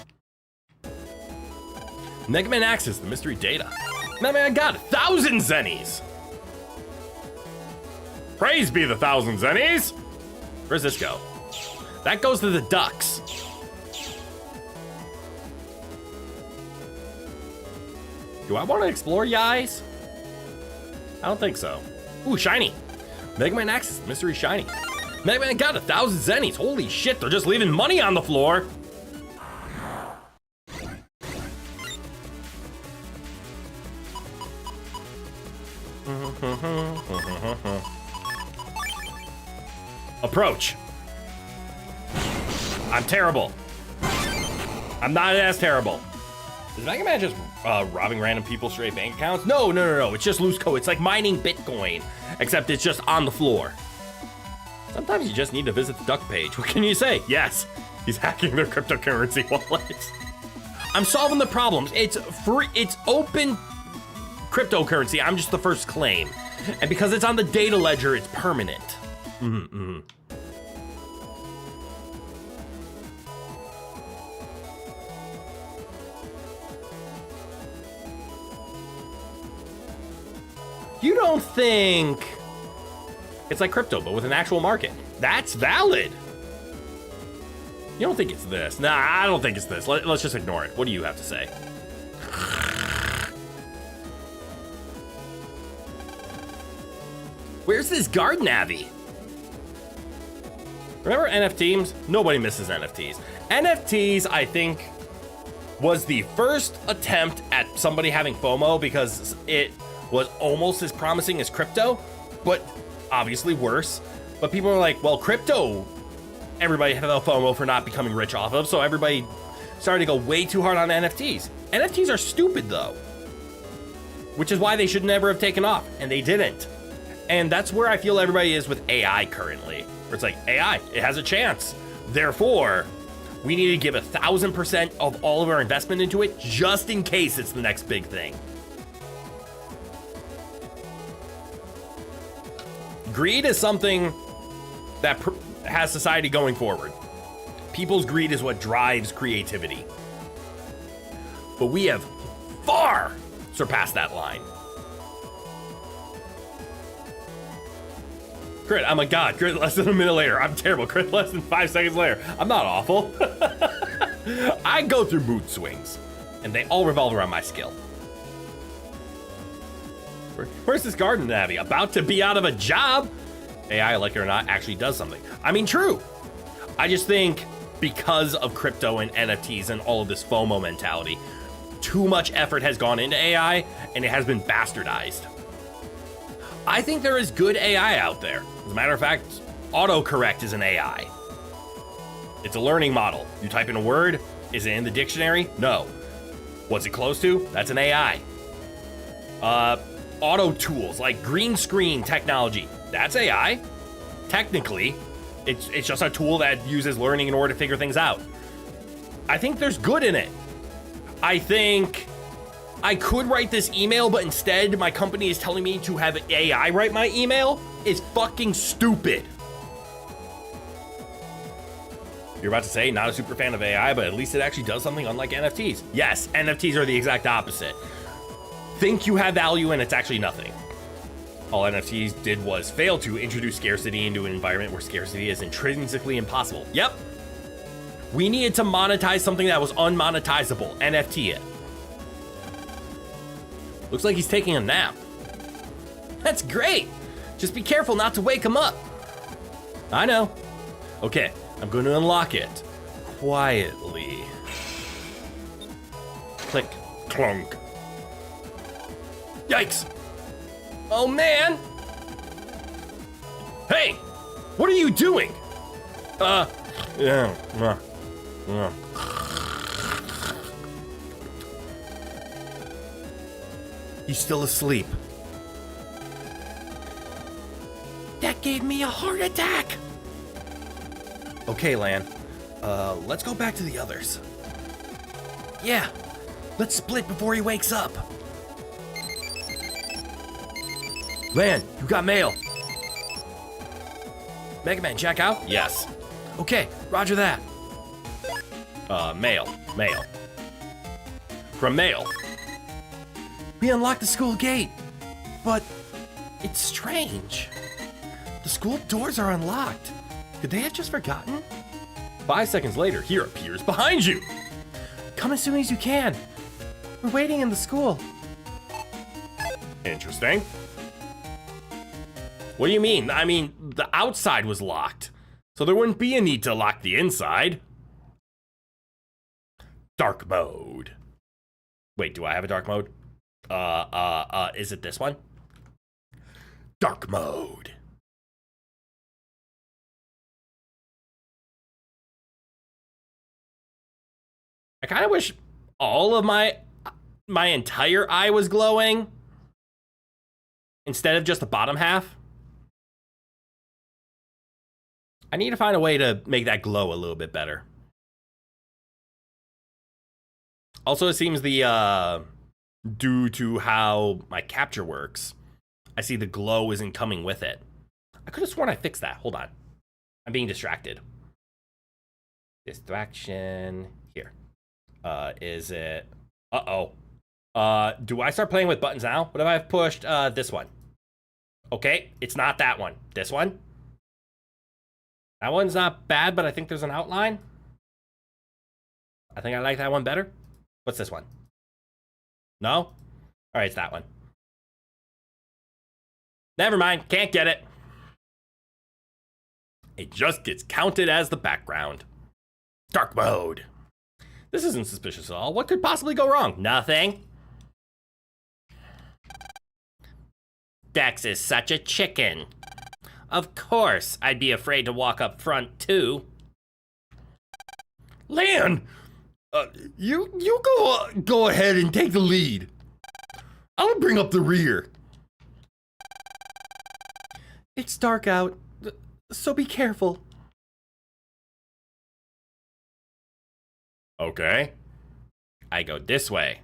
Mega Man Access, the mystery data. Mega Man got 1,000 zennies. Praise be the 1,000 zennies. Where's this go? That goes to the ducks. Do I want to explore, guys? I don't think so. Ooh, shiny. Mega Man Access, mystery shiny. Mega Man got 1,000 zennies. Holy shit, they're just leaving money on the floor. Approach. I'm terrible. I'm not as terrible. Is Mega Man just robbing random people's straight bank accounts? No. It's just loose code. It's like mining Bitcoin, except it's just on the floor. Sometimes you just need to visit the duck page. What can you say? Yes, he's hacking their cryptocurrency wallets. I'm solving the problems. It's free. It's open cryptocurrency. I'm just the first claim. And because it's on the data ledger, it's permanent. You don't think it's like crypto, but with an actual market? That's valid. You don't think it's this? Nah, I don't think it's this. Let's just ignore it. What do you have to say? Where's this guard navvy? Remember NFTs? Nobody misses NFTs. NFTs, I think, was the first attempt at somebody having FOMO because it was almost as promising as crypto, but obviously worse. But people are like, well, crypto, everybody had a FOMO for not becoming rich off of, so everybody started to go way too hard on NFTs. NFTs are stupid though, which is why they should never have taken off, and they didn't. And that's where I feel everybody is with AI currently, where it's like, AI, it has a chance. Therefore, we need to give 1,000% of all of our investment into it just in case it's the next big thing. Greed is something that has society going forward. People's greed is what drives creativity. But we have far surpassed that line. Crit, I'm a god. Crit less than a minute later. I'm terrible. Crit less than 5 seconds later. I'm not awful. I go through mood swings, and they all revolve around my skill. Where's this garden navvy? About to be out of a job? AI, like it or not, actually does something. I mean, true. I just think because of crypto and NFTs and all of this FOMO mentality, too much effort has gone into AI, and it has been bastardized. I think there is good AI out there. As a matter of fact, autocorrect is an AI. It's a learning model. You type in a word, is it in the dictionary? No. What's it close to? That's an AI. Auto tools like green screen technology, that's AI. Technically, it's just a tool that uses learning in order to figure things out. I think there's good in it. I think I could write this email, but instead my company is telling me to have AI write my email is fucking stupid. You're about to say not a super fan of AI, but at least it actually does something unlike NFTs. Yes, NFTs are the exact opposite. Think you have value and it's actually nothing. All NFTs did was fail to introduce scarcity into an environment where scarcity is intrinsically impossible. Yep. We needed to monetize something that was unmonetizable. NFT it. Looks like he's taking a nap. That's great. Just be careful not to wake him up. I know. Okay, I'm going to unlock it quietly. Click. Clunk. Yikes. Oh man. Hey, what are you doing? Yeah. He's still asleep. That gave me a heart attack. Okay, Lan. Let's go back to the others. Yeah, let's split before he wakes up. Lan, you got mail. Mega Man, check out? Yes. Okay, roger that. Mail. From mail. We unlocked the school gate, but it's strange. The school doors are unlocked. Could they have just forgotten? 5 seconds later, here appears behind you. Come as soon as you can. We're waiting in the school. Interesting. What do you mean? I mean, the outside was locked, so there wouldn't be a need to lock the inside. Dark mode. Wait, do I have a dark mode? Is it this one? Dark mode. I kind of wish all of my entire eye was glowing instead of just the bottom half. I need to find a way to make that glow a little bit better. Also, it seems due to how my capture works, I see the glow isn't coming with it. I could have sworn I fixed that. Hold on. I'm being distracted. Distraction. Here. Is it... Uh-oh. Do I start playing with buttons now? What if I've pushed this one? Okay, it's not that one. This one? That one's not bad, but I think there's an outline. I think I like that one better. What's this one? No? All right, it's that one. Never mind, can't get it. It just gets counted as the background. Dark mode. This isn't suspicious at all. What could possibly go wrong? Nothing. Dex is such a chicken. Of course, I'd be afraid to walk up front, too. Lan, you go ahead and take the lead. I'll bring up the rear. It's dark out, so be careful. Okay. I go this way.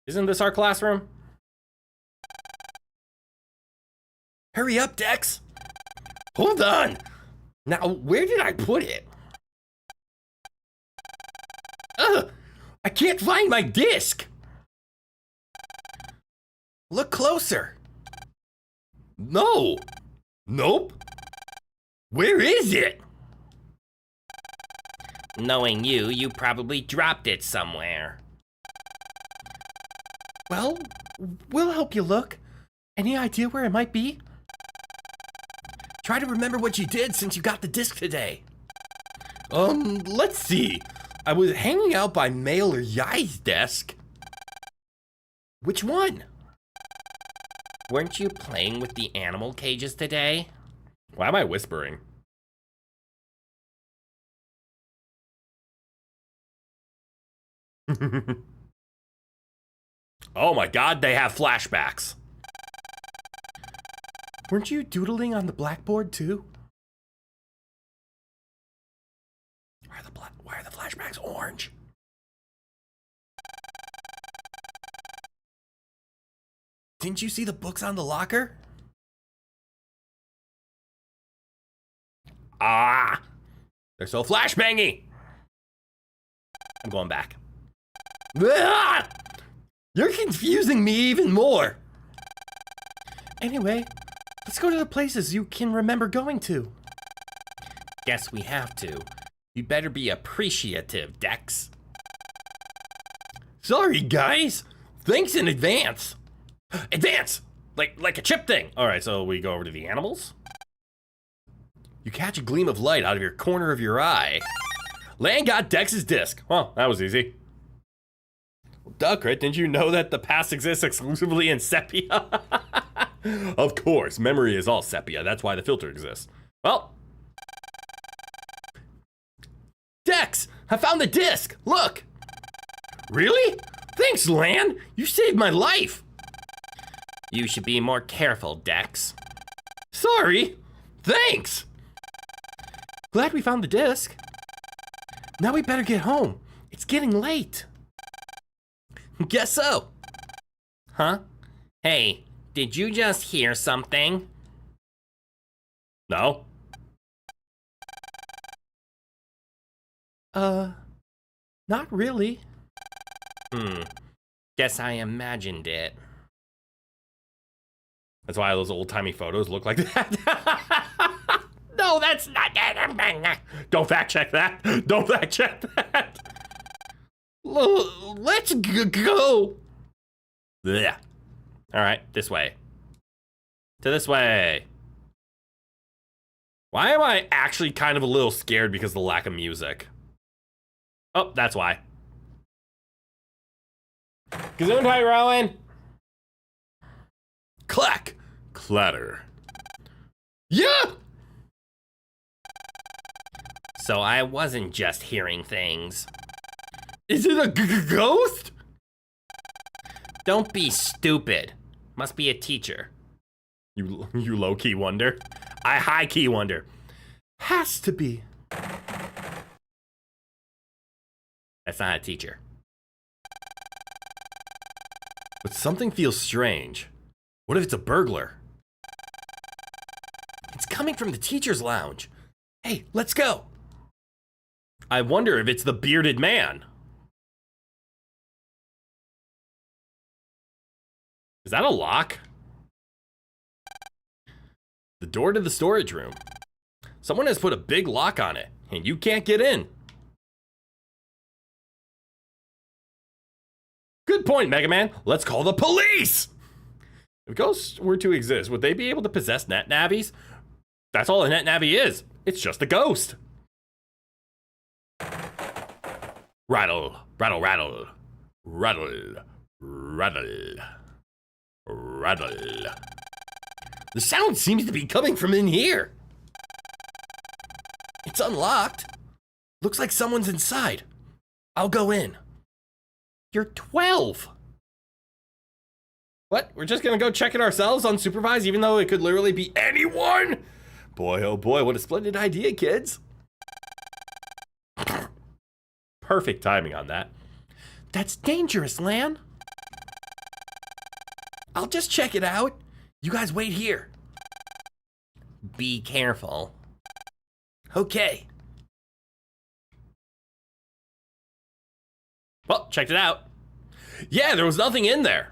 Isn't this our classroom? Hurry up, Dex! Hold on. Now, where did I put it? Ugh! I can't find my disc! Look closer. No! Nope. Where is it? Knowing you, you probably dropped it somewhere. Well, we'll help you look. Any idea where it might be? Try to remember what you did since you got the disc today. Let's see. I was hanging out by Mail or Yai's desk. Which one? Weren't you playing with the animal cages today? Why am I whispering? Oh my god, they have flashbacks. Weren't you doodling on the blackboard too? Why are the flashbacks orange? Didn't you see the books on the locker? Ah! They're so flashbangy! I'm going back. Ah! You're confusing me even more! Anyway, let's go to the places you can remember going to. Guess we have to. You better be appreciative, Dex. Sorry, guys. Thanks in advance. Advance! Like a chip thing. All right, so we go over to the animals. You catch a gleam of light out of your corner of your eye. Lan got Dex's disc. Well, that was easy. duh, Crit. Didn't you know that the past exists exclusively in sepia? Of course, memory is all sepia. That's why the filter exists. Well, Dex, I found the disc. Look. Really? Thanks, Lan. You saved my life. You should be more careful, Dex. Sorry. Thanks. Glad we found the disc. Now we better get home. It's getting late. Guess so. Huh? Hey, did you just hear something? No. Not really. Guess I imagined it. That's why those old-timey photos look like that. No, that's not that. Don't fact check that. Don't fact check that. Let's go. Yeah. All right, this way. To this way. Why am I actually kind of a little scared because of the lack of music? Oh, that's why. Gesundheit, Rowan. Clack. Clatter. Yeah! So I wasn't just hearing things. Is it a ghost? Don't be stupid. Must be a teacher. You low-key wonder. I high-key wonder. Has to be. That's not a teacher. But something feels strange. What if it's a burglar? It's coming from the teacher's lounge. Hey, let's go. I wonder if it's the bearded man. Is that a lock? The door to the storage room. Someone has put a big lock on it, and you can't get in. Good point, Mega Man. Let's call the police! If ghosts were to exist, would they be able to possess net navies? That's all a net navi is. It's just a ghost. Rattle, rattle, rattle. Rattle, rattle, rattle. The sound seems to be coming from in here. It's unlocked. Looks like someone's inside. I'll go in. You're 12. What? We're just gonna go check it ourselves unsupervised, even though it could literally be anyone? Boy, oh boy, what a splendid idea, kids. Perfect timing on that. That's dangerous, Lan. I'll just check it out. You guys wait here. Be careful. Okay. Well, checked it out. Yeah, there was nothing in there.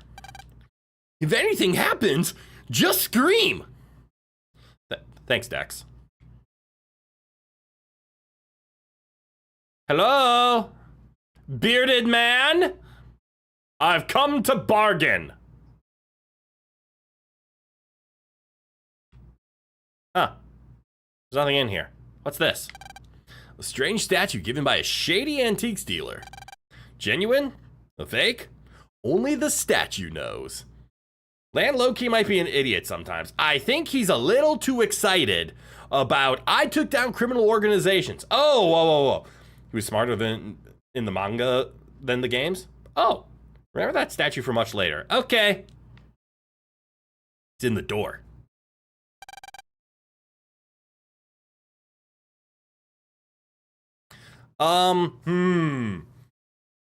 If anything happens, just scream. Thanks, Dex. Hello? Bearded man? I've come to bargain. Huh. There's nothing in here. What's this? A strange statue given by a shady antiques dealer. Genuine? A fake? Only the statue knows. Lan low-key might be an idiot sometimes. I think he's a little too excited about I took down criminal organizations. Oh, whoa, whoa, whoa. He was smarter than in the manga than the games? Oh, remember that statue for much later. Okay. It's in the door.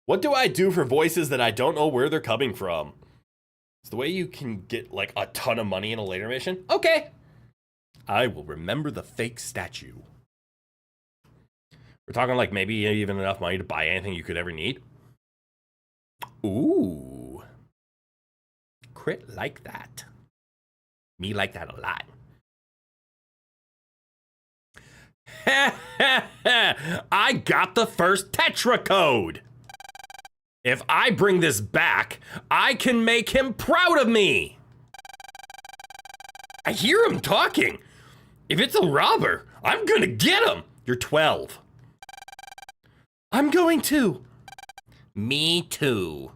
What do I do for voices that I don't know where they're coming from? It's the way you can get like a ton of money in a later mission. Okay. I will remember the fake statue. We're talking like maybe even enough money to buy anything you could ever need. Ooh. Crit like that. Me like that a lot. I got the first Tetra code. If I bring this back, I can make him proud of me. I hear him talking. If it's a robber, I'm gonna get him. You're 12. I'm going to. Me too.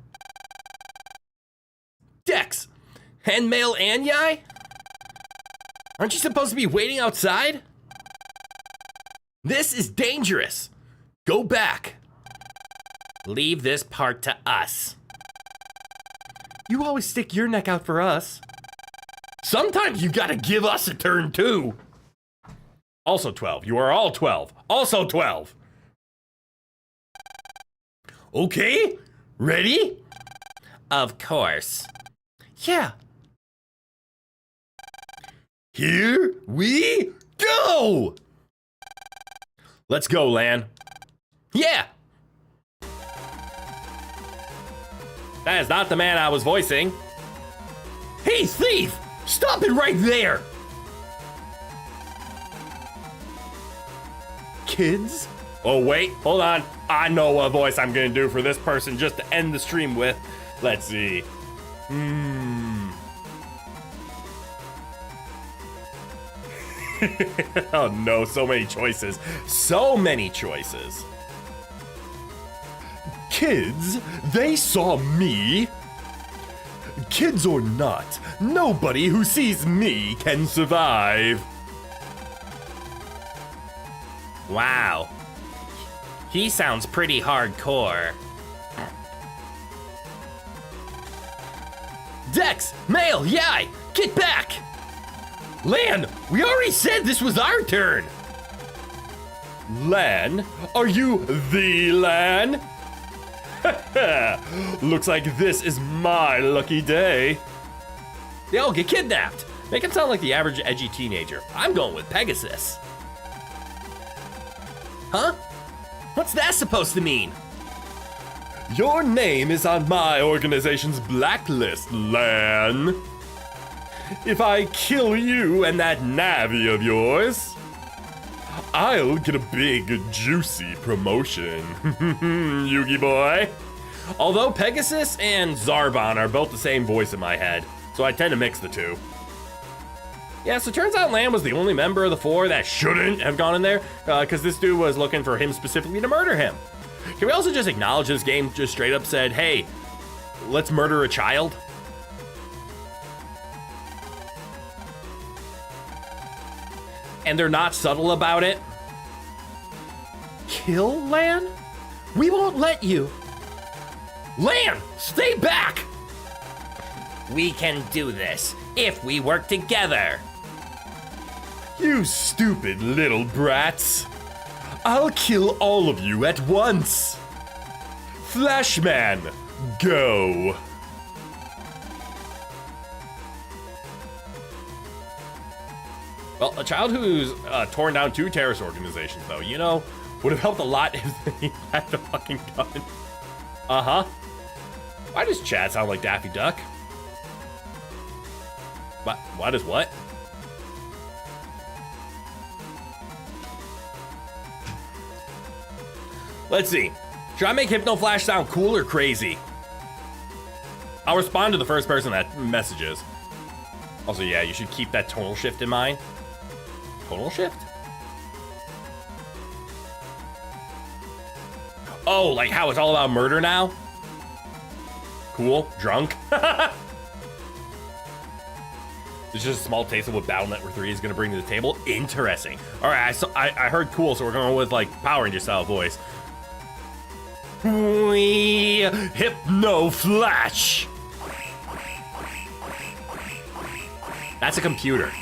And Mail and Yai? Aren't you supposed to be waiting outside? This is dangerous. Go back. Leave this part to us. You always stick your neck out for us. Sometimes you gotta give us a turn too. Also 12. You are all 12. Also 12. Okay, ready? Of course. Yeah. Here we go! Let's go, Lan. Yeah! That is not the man I was voicing. Hey, thief! Stop it right there! Kids? Oh, wait, hold on. I know what voice I'm gonna do for this person just to end the stream with. Let's see. Oh no, so many choices. So many choices. Kids, they saw me. Kids or not, nobody who sees me can survive. Wow. He sounds pretty hardcore. Dex, Mail, Yai, get back! Lan, we already said this was our turn. Lan, are you the Lan? Looks like this is my lucky day. They all get kidnapped. Make him sound like the average edgy teenager. I'm going with Pegasus. Huh? What's that supposed to mean? Your name is on my organization's blacklist, Lan. If I kill you and that Navi of yours, I'll get a big, juicy promotion. Yugi boy. Although Pegasus and Zarbon are both the same voice in my head, so I tend to mix the two. Yeah, so it turns out Lan was the only member of the four that shouldn't have gone in there, because this dude was looking for him specifically to murder him. Can we also just acknowledge this game just straight up said, hey, let's murder a child? And they're not subtle about it. Kill Lan? We won't let you. Lan, stay back! We can do this if we work together. You stupid little brats. I'll kill all of you at once. Flashman, go. Well, a child who's torn down 2 terrorist organizations, though, you know, would have helped a lot if he had the fucking gun. Uh-huh. Why does Chad sound like Daffy Duck? Why does what? Let's see. Should I make Hypno Flash sound cool or crazy? I'll respond to the first person that messages. Also, yeah, you should keep that tonal shift in mind. Tonal shift? Oh, like how it's all about murder now? Cool. Drunk. It's just a small taste of what Battle Network 3 is going to bring to the table. Interesting. All right, I heard cool, so we're going with like Power Ranger style voice. We Hypno Flash. That's a computer.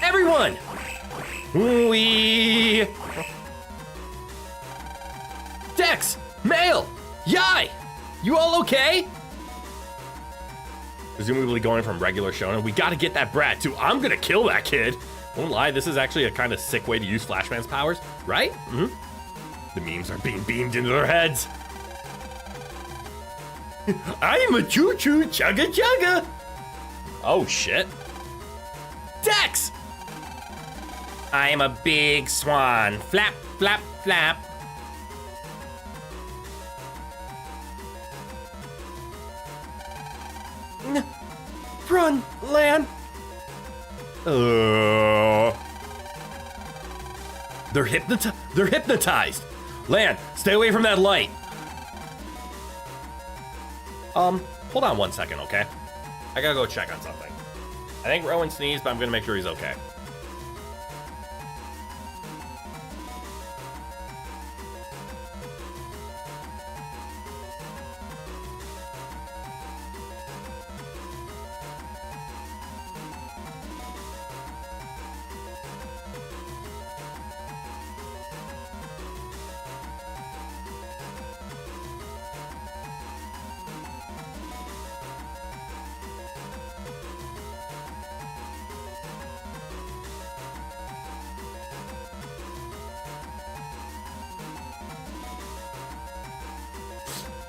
Everyone! We... Dex! Mail! Yai! You all okay? Presumably going from regular shonen. We gotta get that brat too. I'm gonna kill that kid. Won't lie, this is actually a kind of sick way to use Flashman's powers, right? Mm-hmm. The memes are being beamed into their heads. I'm a choo-choo chugga-chugga. Oh, shit. Dex! I am a big swan. Flap, flap, flap. Run, Lan. They're hypnotized. Lan, stay away from that light. Hold on 1 second, okay? I gotta go check on something. I think Rowan sneezed, but I'm gonna make sure he's okay.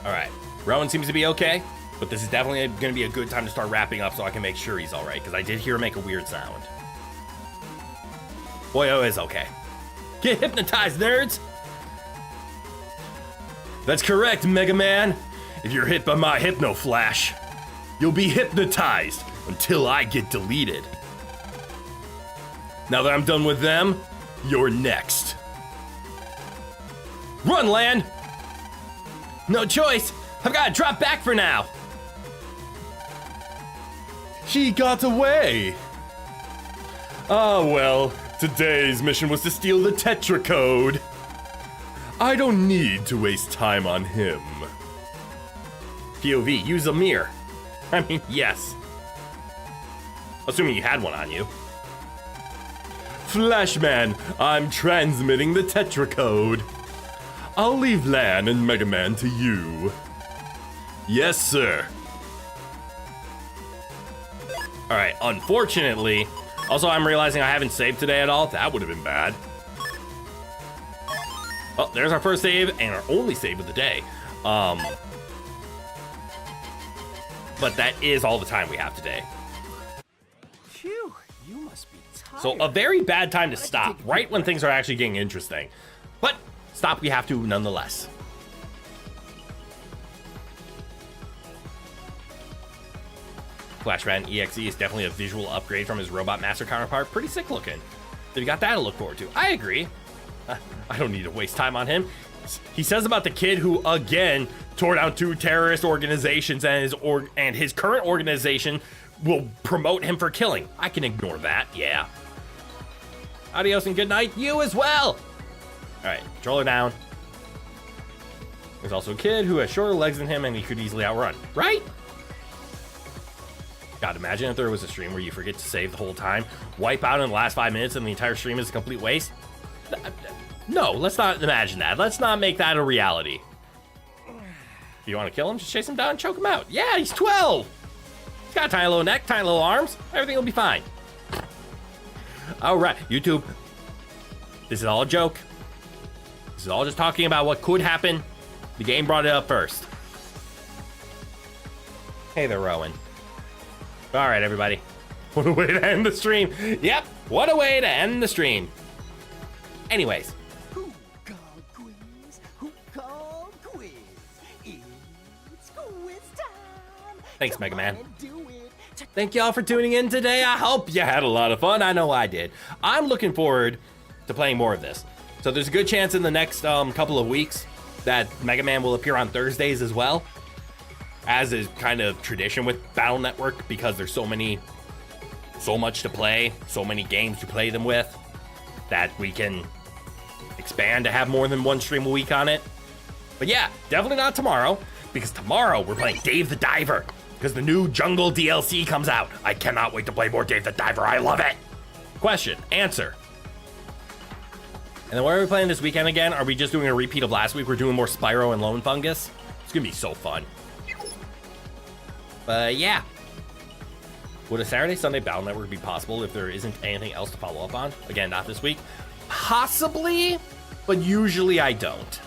All right, Rowan seems to be okay, but this is definitely going to be a good time to start wrapping up so I can make sure he's all right, because I did hear him make a weird sound. Boyo is okay. Get hypnotized, nerds! That's correct, Mega Man. If you're hit by my Hypno Flash, you'll be hypnotized until I get deleted. Now that I'm done with them, you're next. Run, Lan! No choice. I've got to drop back for now. She got away. Ah, well, today's mission was to steal the Tetra code. I don't need to waste time on him. POV, use a mirror. I mean, yes. Assuming you had one on you. Flashman, I'm transmitting the Tetra code. I'll leave Lan and Mega Man to you. Yes, sir. All right, unfortunately, also I'm realizing I haven't saved today at all. That would have been bad. Oh, there's our first save and our only save of the day. But that is all the time we have today. Phew, you must be tired. So a very bad time to stop, right when things are actually getting interesting. But stop we have to nonetheless. Flashman EXE is definitely a visual upgrade from his Robot Master counterpart. Pretty sick looking. So you got that to look forward to. I agree. I don't need to waste time on him. He says about the kid who, again, tore down 2 terrorist organizations and his current organization will promote him for killing. I can ignore that, yeah. Adios and good night. You as well. All right, controller down. There's also a kid who has shorter legs than him and he could easily outrun, right? God, imagine if there was a stream where you forget to save the whole time, wipe out in the last 5 minutes and the entire stream is a complete waste. No, let's not imagine that. Let's not make that a reality. If you want to kill him, just chase him down and choke him out. Yeah, he's 12. He's got a tiny little neck, tiny little arms. Everything will be fine. All right, YouTube. This is all a joke. This is all just talking about what could happen. The game brought it up first. Hey there, Rowan. All right, everybody. What a way to end the stream. Yep, what a way to end the stream. Anyways. Who called quiz? Who called quiz? It's quiz time. Thanks, Mega Man. Come on and do it. Thank y'all for tuning in today. I hope you had a lot of fun. I know I did. I'm looking forward to playing more of this. So there's a good chance in the next couple of weeks that Mega Man will appear on Thursdays as well, as is kind of tradition with Battle Network, because there's so much to play, so many games to play them with, that we can expand to have more than one stream a week on it. But yeah, definitely not tomorrow, because tomorrow we're playing Dave the Diver, because the new Jungle DLC comes out. I cannot wait to play more Dave the Diver. I love it. Question, answer. And then what are we playing this weekend again? Are we just doing a repeat of last week? We're doing more Spyro and Lone Fungus. It's gonna be so fun. But yeah. Would a Saturday, Sunday Battle Network be possible if there isn't anything else to follow up on? Again, not this week. Possibly, but usually I don't.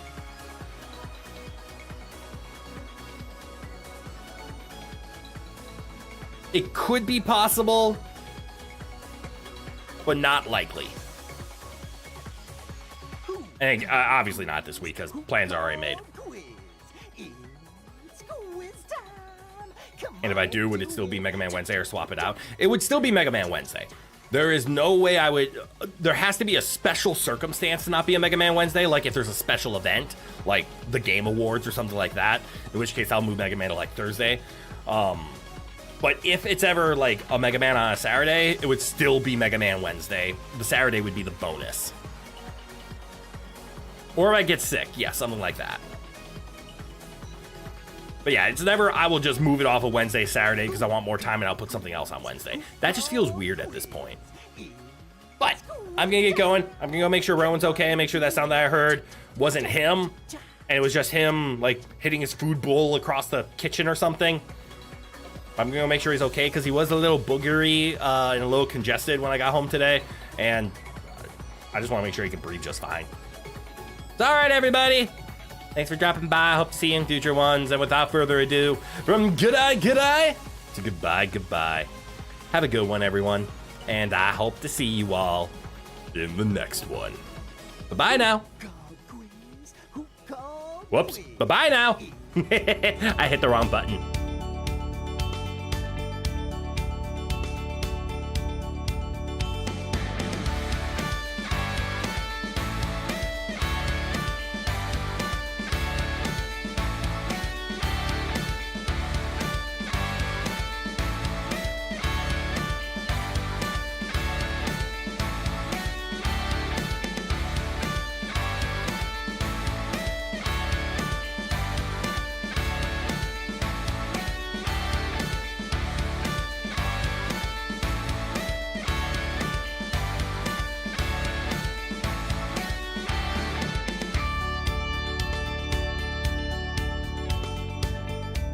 It could be possible, but not likely. And obviously not this week, because plans are already made. And if I do, would it still be Mega Man Wednesday or swap it out? It would still be Mega Man Wednesday. There is no way I would... There has to be a special circumstance to not be a Mega Man Wednesday, like if there's a special event, like the Game Awards or something like that, in which case I'll move Mega Man to like Thursday. But if it's ever like a Mega Man on a Saturday, it would still be Mega Man Wednesday. The Saturday would be the bonus. Or if I get sick, yeah, something like that. But yeah, it's never, I will just move it off of Wednesday, Saturday, because I want more time and I'll put something else on Wednesday. That just feels weird at this point. But I'm gonna get going. I'm gonna go make sure Rowan's okay, make sure that sound that I heard wasn't him, and it was just him like hitting his food bowl across the kitchen or something. I'm gonna make sure he's okay, because he was a little boogery and a little congested when I got home today, and I just want to make sure he can breathe just fine. All right, everybody. Thanks for dropping by. I hope to see you in future ones. And without further ado, from goodbye to goodbye. Have a good one, everyone. And I hope to see you all in the next one. Bye-bye now. Whoops. Bye-bye now. I hit the wrong button.